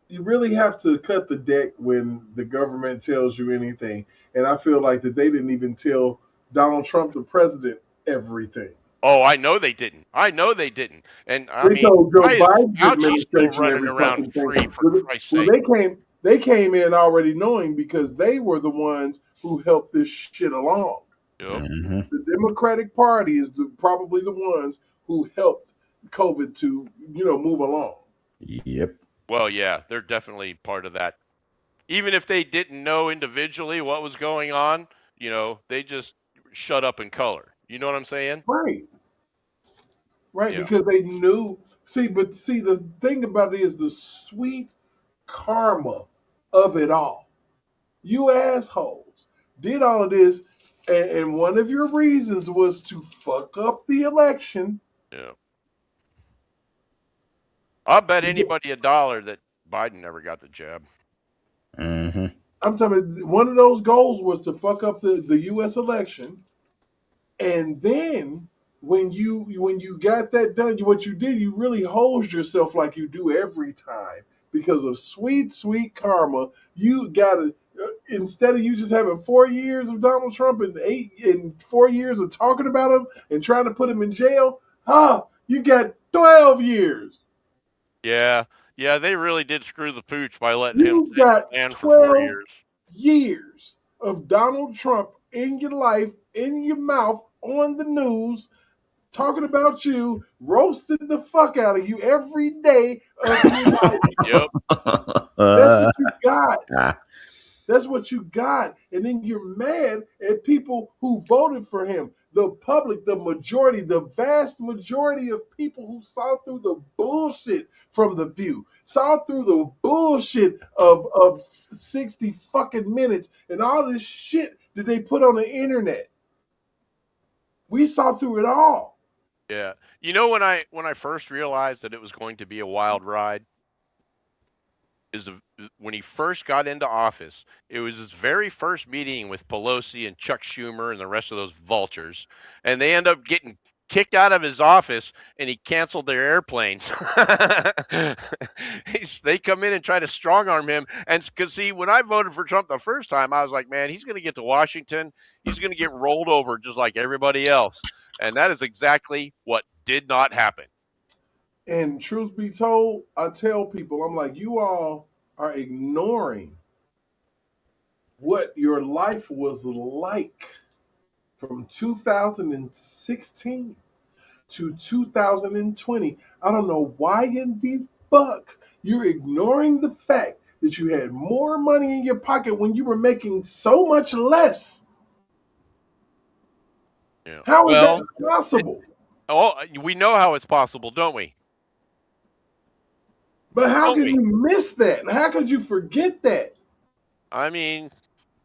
you really have to cut the deck when the government tells you anything. And I feel like that they didn't even tell Donald Trump, the president, everything. Oh, I know they didn't. I know they didn't. And I They mean, told Joe why is Biden's Fauci still administration running every around fucking thing. free, for Christ's Well, sake? they came in already knowing because they were the ones who helped this shit along. Yep. The Democratic Party is probably the ones who helped COVID to move along. Yep. Well, yeah, they're definitely part of that. Even if they didn't know individually what was going on, they just shut up in color. You know what I'm saying? Right, right, Yeah. because they knew. See, the thing about it is the sweet karma of it all. You assholes did all of this, and one of your reasons was to fuck up the election. Yeah. I'll bet anybody $1 that Biden never got the jab. Mm-hmm. I'm talking about one of those goals was to fuck up the U.S. election, and then when you got that done, what you did, you really hosed yourself like you do every time because of sweet karma. You got to instead of you just having 4 years of Donald Trump and 4 years of talking about him and trying to put him in jail, you got 12 years. Yeah. Yeah, they really did screw the pooch by letting him You sit in got the stand for 4 12 years. years of Donald Trump in your life, in your mouth, on the news, talking about you, roasting the fuck out of you every day of your life. Yep. That's what you got. That's what you got. And then you're mad at people who voted for him. The public, the majority, the vast majority of people who saw through the bullshit from The View, saw through the bullshit of 60 fucking minutes and all this shit that they put on the internet. We saw through it all. Yeah. When I first realized that it was going to be a wild ride is when he first got into office. It was his very first meeting with Pelosi and Chuck Schumer and the rest of those vultures, and they end up getting kicked out of his office, and he canceled their airplanes. They come in and try to strong arm him, and because see, when I voted for Trump the first time, I was like, man, he's going to get to Washington, he's going to get rolled over just like everybody else, and that is exactly what did not happen. And truth be told, I tell people, I'm like, you all are ignoring what your life was like from 2016 to 2020. I don't know why in the fuck you're ignoring the fact that you had more money in your pocket when you were making so much less. Yeah. How is that Well, possible? we know how it's possible, don't we? But how Don't could we? you miss that? How could you forget that? I mean,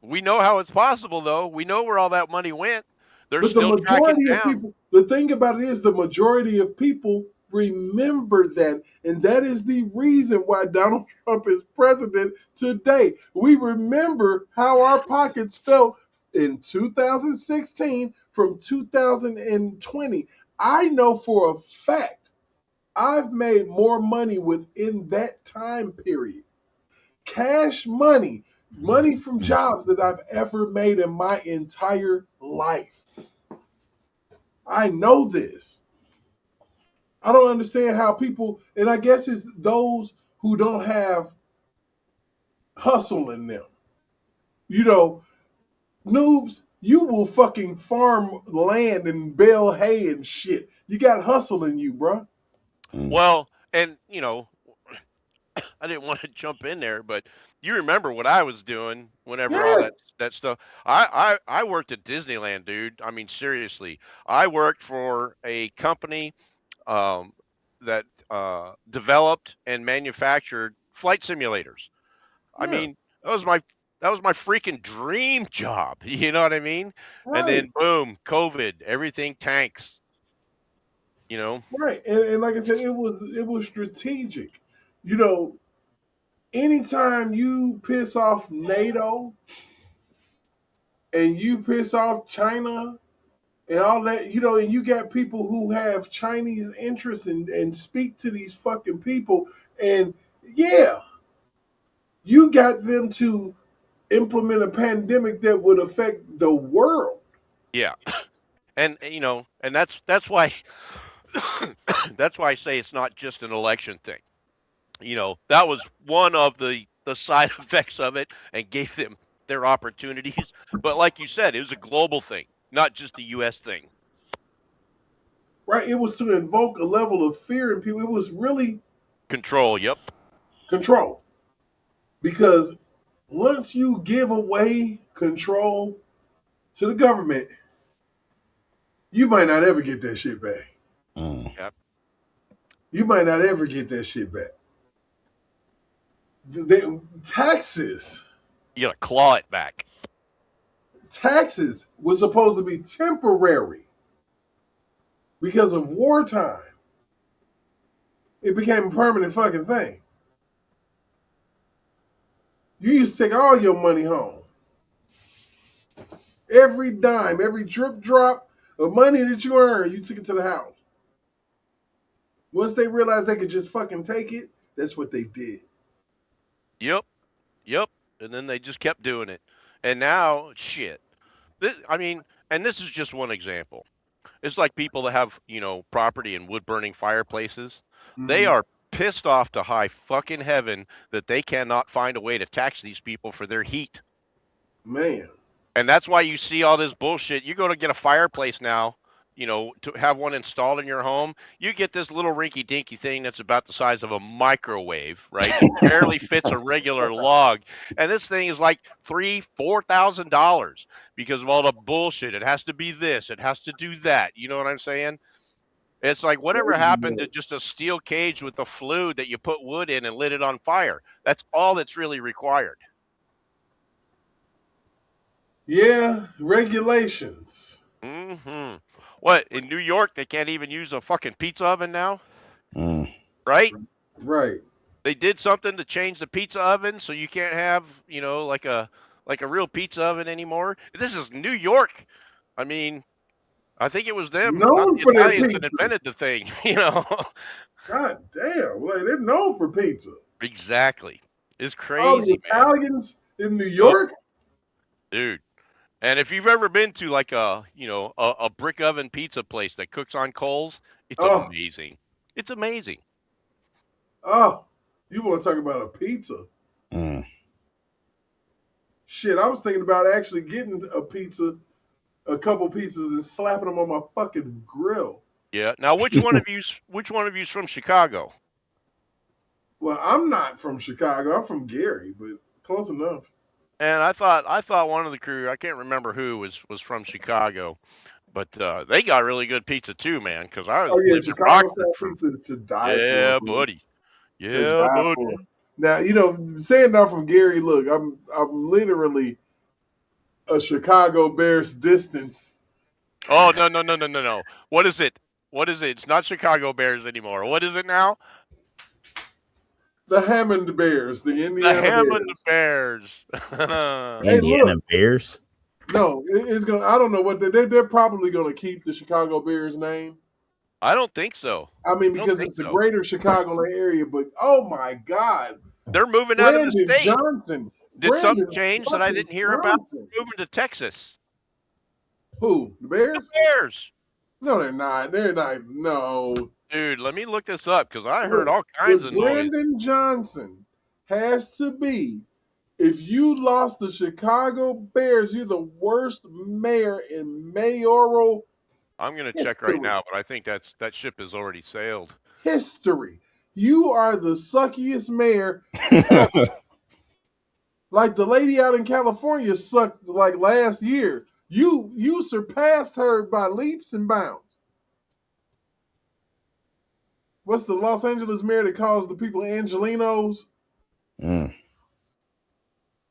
we know how it's possible, though. We know where all that money went. They're But the still tracking majority of down. people, the thing about it is the majority of people remember that. And that is the reason why Donald Trump is president today. We remember how our pockets felt in 2016 from 2020. I know for a fact I've made more money within that time period. Cash money, money from jobs that I've ever made in my entire life. I know this. I don't understand how people, and I guess it's those who don't have hustle in them. You know, noobs, you will fucking farm land and bale hay and shit. You got hustle in you, bro. Well, and I didn't want to jump in there, but you remember what I was doing whenever all Yeah. that stuff. I worked at Disneyland, dude. I mean, seriously, I worked for a company that developed and manufactured flight simulators. I Yeah. mean, that was my freaking dream job. You know what I mean? And Right. then boom, COVID, everything tanks. You know? Right. And like I said, it was strategic. You know, anytime you piss off NATO and you piss off China and all that, you know, and you got people who have Chinese interests and speak to these fucking people, and yeah, you got them to implement a pandemic that would affect the world. Yeah. And you know, and that's why that's why I say it's not just an election thing. You know, that was one of the side effects of it and gave them their opportunities. But like you said, it was a global thing, not just a US thing. Right? It was to invoke a level of fear in people. It was really Control, yep. control. Because once you give away control to the government, you might not ever get that shit back. Yep. You might not ever get that shit back. Taxes You gotta claw it back. was supposed to be temporary because of wartime. It became a permanent fucking thing. You used to take all your money home. Every dime, every drip drop of money that you earned, you took it to the house. Once they realized they could just fucking take it, that's what they did. Yep. Yep. And then they just kept doing it. And now, shit. I mean, and this is just one example. It's like people that have, you know, property in wood burning fireplaces. They are pissed off to high fucking heaven that they cannot find a way to tax these people for their heat. Man. And that's why you see all this bullshit. You go to get a fireplace now, you know, to have one installed in your home, you get this little rinky dinky thing that's about the size of a microwave, right? It barely fits a regular log. And this thing is like $3,000-$4,000 because of all the bullshit. It has to be this, it has to do that. You know what I'm saying? It's like whatever happened to just a steel cage with a flue that you put wood in and lit it on fire. That's all that's really required. Yeah, regulations. Mm-hmm. What, in New York, they can't even use a fucking pizza oven now? Mm. Right? Right. They did something to change the pizza oven so you can't have, you know, like a real pizza oven anymore. This is New York. I mean, I think it was them, not Known the for their Italians, that pizza. invented the thing, you know? God damn. Like, they're known for pizza. Exactly. It's All the crazy, man. Italians in New York. Dude. And if you've ever been to like a, you know, a brick oven pizza place that cooks on coals, it's Oh. amazing. It's amazing. Oh, you want to talk about a pizza? Mm. Shit, I was thinking about actually getting a pizza, a couple pizzas, and slapping them on my fucking grill. Yeah. Now, which one of you's from Chicago? Well, I'm not from Chicago. I'm from Gary, but close enough. And I thought one of the crew, I can't remember who, was from Chicago, but they got really good pizza too, man. Because I Oh yeah, lived in Chicago Rockford style for, pizza is to die yeah, for. buddy, To yeah, die buddy. for. Now, you know, saying that from Gary, look, I'm literally a Chicago Bears distance. Oh no. What is it? What is it? It's not Chicago Bears anymore. What is it now? The Hammond Bears, the The Indiana Hammond Bears. Bears. Hey, Indiana look. Bears. No, it's gonna. I don't know what they're probably gonna keep the Chicago Bears name. I don't think so. I mean, I don't because think it's the so. greater Chicagoland area. But oh my God, They're moving out of the Brandon state. Johnson. Did something Brandon change that I fucking didn't hear about? Johnson. Moving to Texas. Who? The The Bears? Bears. No, they're not. They're not. No. Dude, let me look this up because I heard all kinds of noise. Brandon Johnson has to be. If you lost the Chicago Bears, you're the worst mayor in mayoral I'm gonna check right now, but I think that ship has already sailed. history. You are the suckiest mayor. Like the lady out in California sucked like last year. You surpassed her by leaps and bounds. What's the Los Angeles mayor that calls the people Angelinos? Mm.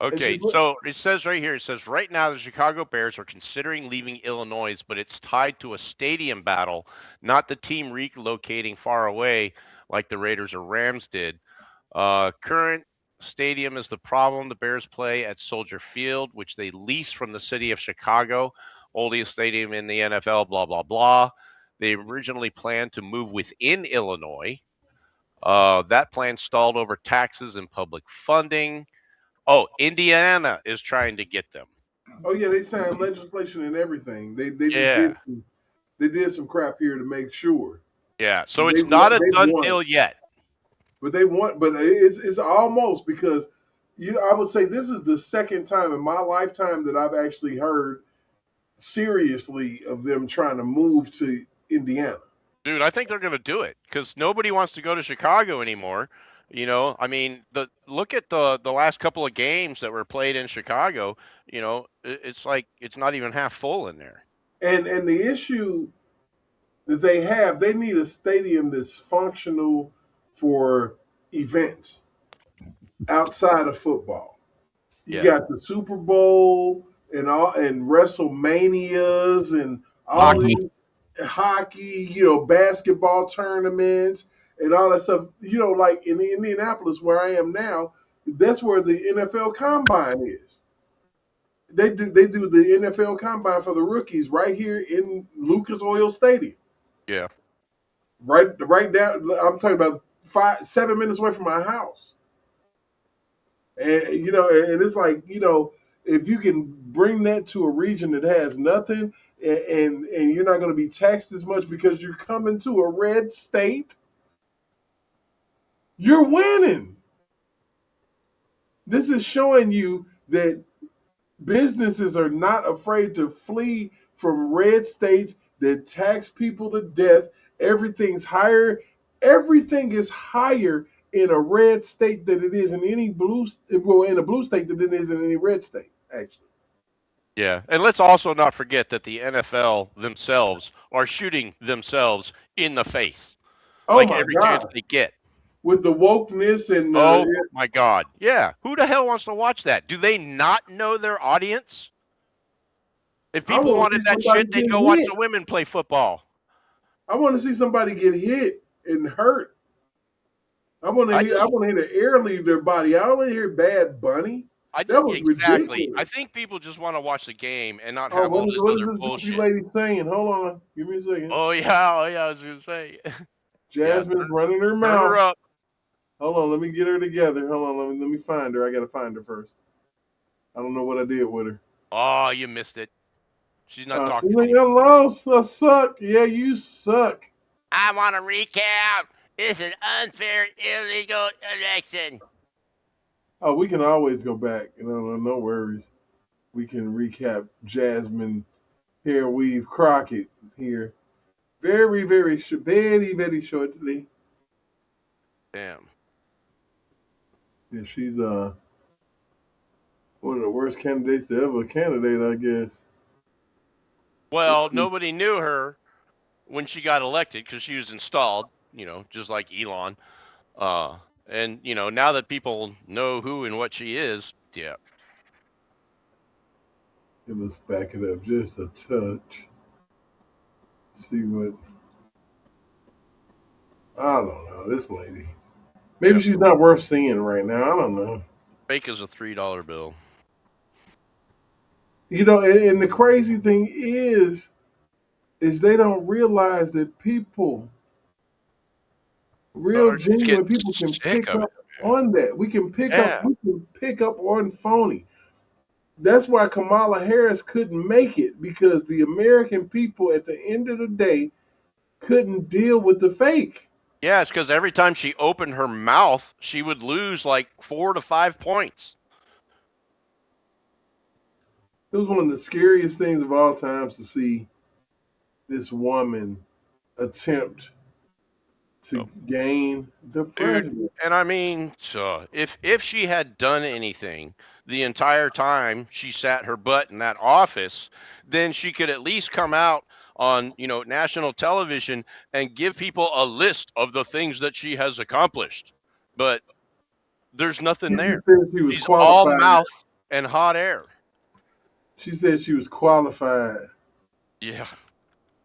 Okay, so it says right here, it says right now the Chicago Bears are considering leaving Illinois, but it's tied to a stadium battle, not the team relocating far away like the Raiders or Rams did. Current stadium is the problem. The Bears play at Soldier Field, which they lease from the city of Chicago, oldest stadium in the NFL, blah, blah, blah. They originally planned to move within Illinois. That plan stalled over taxes and public funding. Oh, Indiana is trying to get them. Oh yeah, they signed legislation and everything. They just Yeah. did some crap here to make sure. Yeah. So it's not a done deal yet. But it's almost, because I would say this is the second time in my lifetime that I've actually heard seriously of them trying to move to Indiana. Dude, I think they're going to do it because nobody wants to go to Chicago anymore. You know, I mean, look at the last couple of games that were played in Chicago. You know, it's like it's not even half full in there. And the issue that they need a stadium that's functional for events outside of football. You got the Super Bowl and WrestleManias and all hockey, basketball tournaments and all that stuff. Like in Indianapolis, where I am now, that's where the NFL Combine is. They do the NFL Combine for the rookies right here in Lucas Oil Stadium. Yeah. Right down. I'm talking about 7 minutes away from my house. And and it's like, if you can bring that to a region that has nothing, and you're not going to be taxed as much because you're coming to a red state, you're winning. This is showing you that businesses are not afraid to flee from red states that tax people to death. Everything's higher. Everything is higher in a red state than it is in any blue. Well, in a blue state than it is in any red state, actually. Yeah, and let's also not forget that the NFL themselves are shooting themselves in the face, like every chance they get. With the wokeness and oh my God, yeah. Who the hell wants to watch that? Do they not know their audience? If people wanted that shit, they'd go watch the women play football. I want to see somebody get hit and hurt. I want to hear the air leave their body. I don't want to hear Bad Bunny. That was exactly. ridiculous. I think people just want to watch the game and not have all this other bullshit. What is this lady saying? Hold on, give me a second. Oh yeah, I was gonna say. Jasmine's running her mouth. Turn her up. Hold on, let me get her together. Hold on, let me find her. I gotta find her first. I don't know what I did with her. Oh, you missed it. She's not talking. She's like, hello, I suck. Yeah, you suck. I want to recount. It's an unfair, illegal election. Oh, we can always go back. No worries. We can recap Jasmine Hair Weave Crockett here. Very, very shortly. Damn. Yeah, she's one of the worst candidates to ever candidate, I guess. Well, nobody knew her when she got elected because she was installed, just like Elon. And, now that people know who and what she is, yeah. Let's back it up just a touch. See what. I don't know. This lady. Maybe she's not worth seeing right now. I don't know. Fake as a $3 bill. And the crazy thing is they don't realize that people, genuine people, can pick up on that. We can pick up on phony. That's why Kamala Harris couldn't make it, because the American people at the end of the day couldn't deal with the fake. Yeah, it's because every time she opened her mouth, she would lose like 4 to 5 points. It was one of the scariest things of all times to see this woman attempt to gain the president. Dude, and I mean, if she had done anything the entire time she sat her butt in that office, then she could at least come out on, national television and give people a list of the things that she has accomplished. But There's nothing She there. said she was She's all qualified. mouth and hot air. She said she was qualified, Yeah.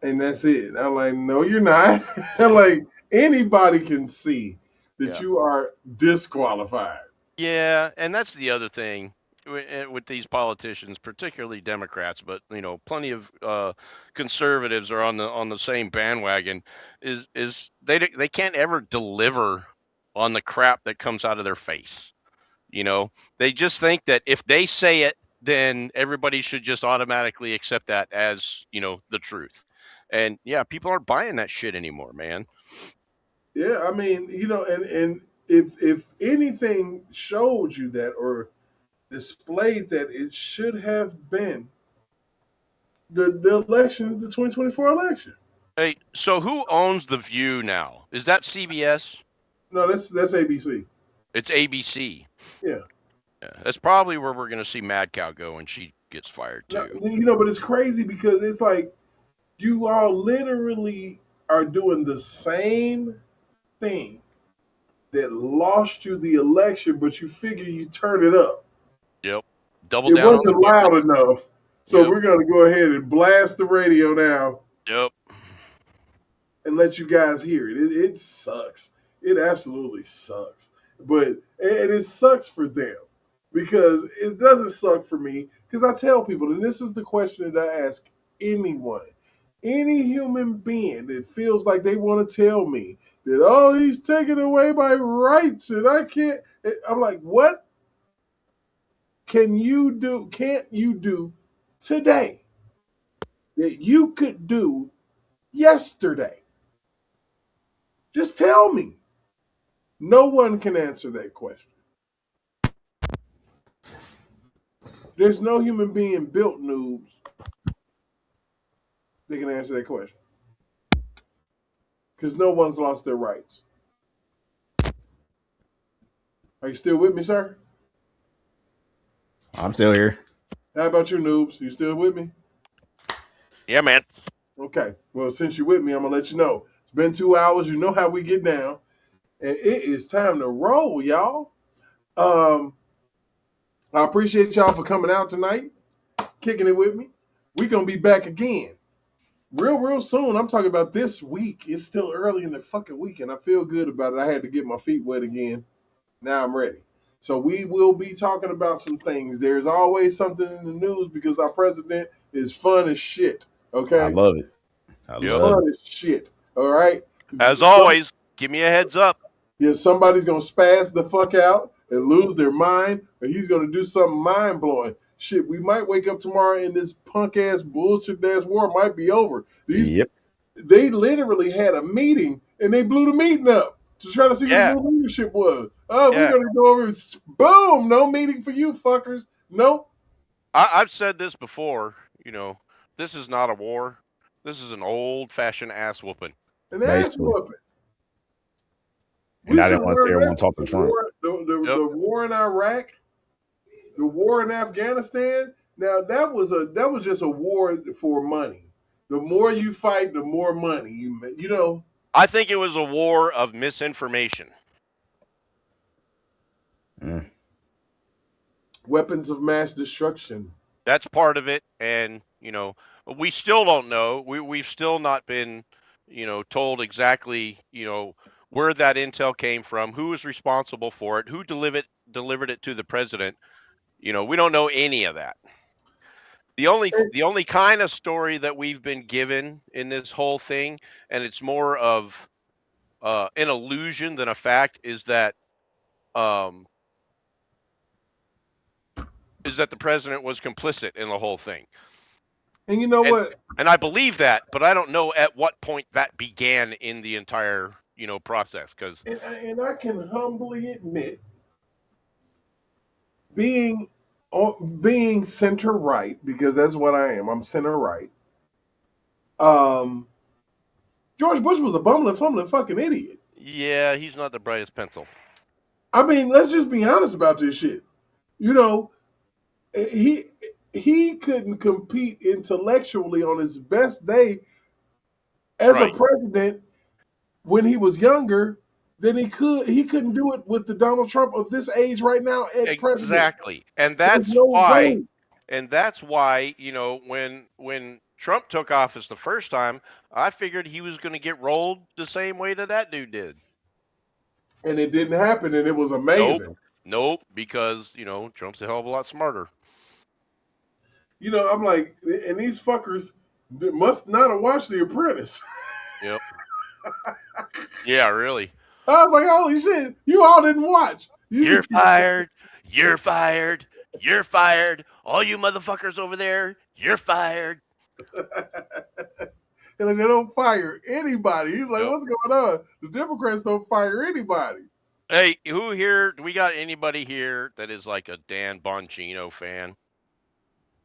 and that's it. I'm like, no, you're not. I'm like, anybody can see that Yeah. you are disqualified. Yeah, and that's the other thing with these politicians, particularly Democrats, but plenty of conservatives are on the same bandwagon. Is they can't ever deliver on the crap that comes out of their face. They just think that if they say it, then everybody should just automatically accept that as the truth. And yeah, people aren't buying that shit anymore, man. Yeah, I mean, and if anything showed you that or displayed that, it should have been the election, the 2024 election. Hey, so who owns The View now? Is that CBS? No, that's ABC. It's ABC. Yeah. Yeah, that's probably where we're going to see Mad Cow go when she gets fired No, too. but it's crazy because it's like you all literally are doing the same thing that lost you the election, but you figure you turn it up. Yep. Double It down on wasn't the loud enough, so Yep. we're going to go ahead and blast the radio now Yep. and let you guys hear it. It sucks. It absolutely sucks. But and it sucks for them because it doesn't suck for me because I tell people, and this is the question that I ask anyone, any human being that feels like they want to tell me that, oh, he's taking away my rights and I can't. I'm like, what can't you do today that you could do yesterday? Just tell me. No one can answer that question. There's no human being built, noobs, that can answer that question. Because no one's lost their rights. Are you still with me, sir? I'm still here. How about you, noobs? You still with me? Yeah, man. Okay. Well, since you're with me, I'm going to let you know. It's been 2 hours. You know how we get down. And it is time to roll, y'all. I appreciate y'all for coming out tonight, kicking it with me. We're going to be back again real soon. I'm talking about this week. It's still early in the fucking week, and I feel good about it. I had to get my feet wet again. Now I'm ready. So we will be talking about some things. There's always something in the news because our president is fun as shit. Okay? I love it. I Yep. love Fun as shit. All right? As always, give me a heads up. Yeah, somebody's going to spaz the fuck out and lose their mind, or he's going to do something mind-blowing. Shit, we might wake up tomorrow and this punk-ass, bullshit-ass war might be over. Yep. They literally had a meeting, and they blew the meeting up to try to see Yeah. what the new leadership was. Oh, Yeah. we're going to go over and boom, no meeting for you fuckers. Nope. I've said this before. This is not a war. This is an old-fashioned ass whooping. An ass Basically. whooping. And I didn't want to say everyone talk to Trump. The war in Iraq, the war in Afghanistan. Now that was just a war for money. The more you fight, the more money you know. I think it was a war of misinformation. Weapons of mass destruction. That's part of it, and we still don't know. We've still not been, told exactly, where that intel came from, who was responsible for it, who delivered it to the president. We don't know any of that. The only kind of story that we've been given in this whole thing, and it's more of an illusion than a fact, is that the president was complicit in the whole thing. And you know what? And I believe that, but I don't know at what point that began in the entire, process. And I can humbly admit, being center right, because that's what I am. I'm center right. George Bush was a bumbling, fumbling fucking idiot. Yeah, he's not the brightest pencil. I mean, let's just be honest about this shit. He couldn't compete intellectually on his best day as a president when he was younger then he couldn't do it with the Donald Trump of this age right now at president. Exactly. And There's that's no why way. and that's why, when Trump took office the first time, I figured he was going to get rolled the same way that dude did. And it didn't happen, and it was amazing. Nope, because, Trump's a hell of a lot smarter. I'm like, and these fuckers must not have watched The Apprentice. Yep. Yeah, really. I was like, holy shit, you all didn't watch. You're fired. You're fired. You're fired. All you motherfuckers over there, you're fired. And like, they don't fire anybody. He's like, Nope. what's going on? The Democrats don't fire anybody. Hey, who here? Do we got anybody here that is like a Dan Bongino fan?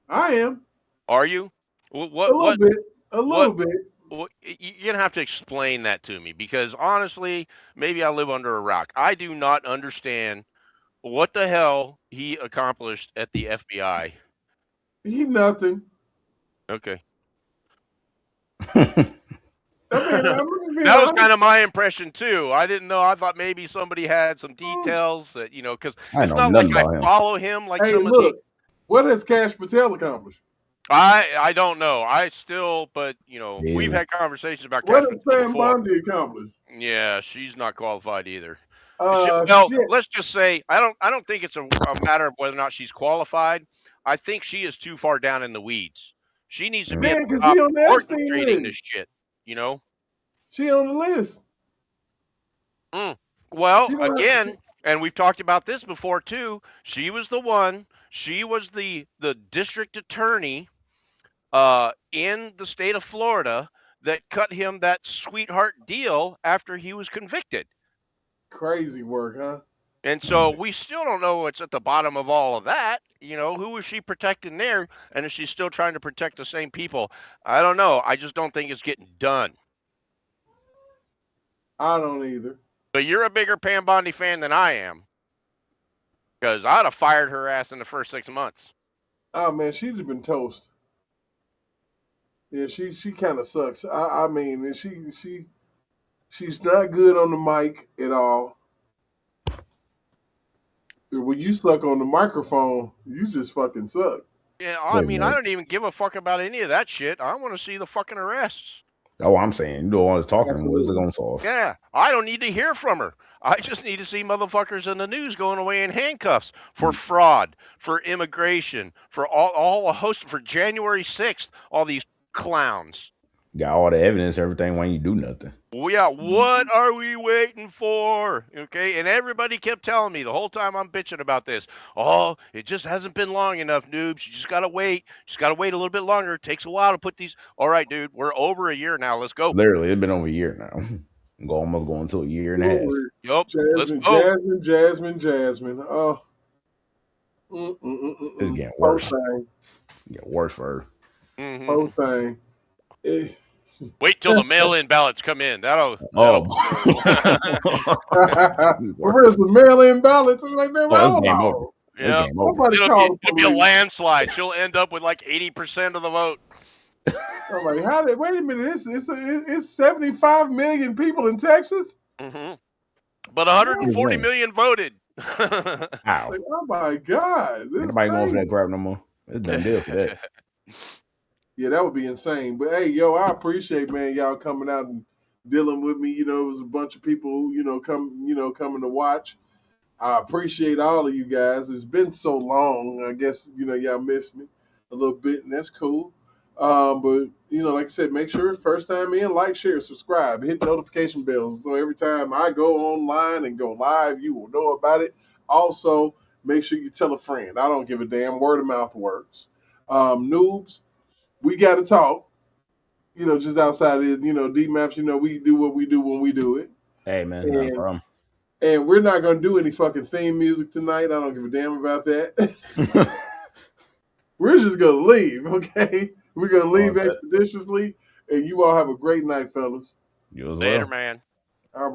I am. Are you? A little bit. Well, you're gonna have to explain that to me, because honestly, maybe I live under a rock. I do not understand what the hell he accomplished at the FBI. He nothing. Okay. That was kind of my impression too. I didn't know. I thought maybe somebody had some details that, because it's not like I follow him like hey, some look, of the. What has Kash Patel accomplished? I don't know. But we've had conversations about Kash Patel. What has Pam Bondi accomplished? Yeah, she's not qualified either. Let's just say I don't think it's a matter of whether or not she's qualified. I think she is too far down in the weeds. She needs to be at the top orchestrating this shit. She on the list. Well, again, and we've talked about this before too. She was the one. She was the district attorney in the state of Florida that cut him that sweetheart deal after he was convicted. Crazy work, huh? And so we still don't know what's at the bottom of all of that. Who was she protecting there? And is she still trying to protect the same people? I don't know. I just don't think it's getting done. I don't either. But you're a bigger Pam Bondi fan than I am, because I'd have fired her ass in the first 6 months. Oh man, she's been toast. Yeah, she kind of sucks. I mean, she's not good on the mic at all. When you suck on the microphone, you just fucking suck. Yeah, I mean, I don't even give a fuck about any of that shit. I want to see the fucking arrests. Oh, I'm saying, you do all the talking. What is it going to solve? Yeah, I don't need to hear from her. I just need to see motherfuckers in the news going away in handcuffs for fraud, for immigration, for all a host, for January 6th, all these clowns. Got all the evidence, everything, when you do nothing. Well, yeah, what are we waiting for? Okay, and everybody kept telling me the whole time I'm bitching about this. Oh, it just hasn't been long enough, noobs. You just gotta wait. Just gotta wait a little bit longer. It takes a while to put these. All right, dude, we're over a year now. Let's go. Literally, it's been over a year now. Almost going to a year and a half. Yup. Let's go. Jasmine. Oh. It's getting worse. Get worse for her. Whole thing. Wait till the mail-in ballots come in. That'll Where's the mail-in ballots? I'm like, man, yeah. It'll be a landslide. She'll end up with like 80% of the vote. I'm like, wait a minute, it's 75 million people in Texas? Mm-hmm. But 140 million voted. Ow. Like, oh my God. Nobody going for that crap no more. It's done deal for that. Yeah, that would be insane. But hey, yo, I appreciate, man, y'all coming out and dealing with me. It was a bunch of people, coming to watch. I appreciate all of you guys. It's been so long. I guess, y'all missed me a little bit, and that's cool. But, like I said, make sure first time in, like, share, subscribe, hit notification bells. So every time I go online and go live, you will know about it. Also, make sure you tell a friend. I don't give a damn. Word of mouth works. Noobs, we got to talk, just outside of, D-Maps, we do what we do when we do it. Hey, man, no problem. And we're not going to do any fucking theme music tonight. I don't give a damn about that. We're just going to leave, okay? We're going to leave expeditiously. And you all have a great night, fellas. You as Later, well. man. All right.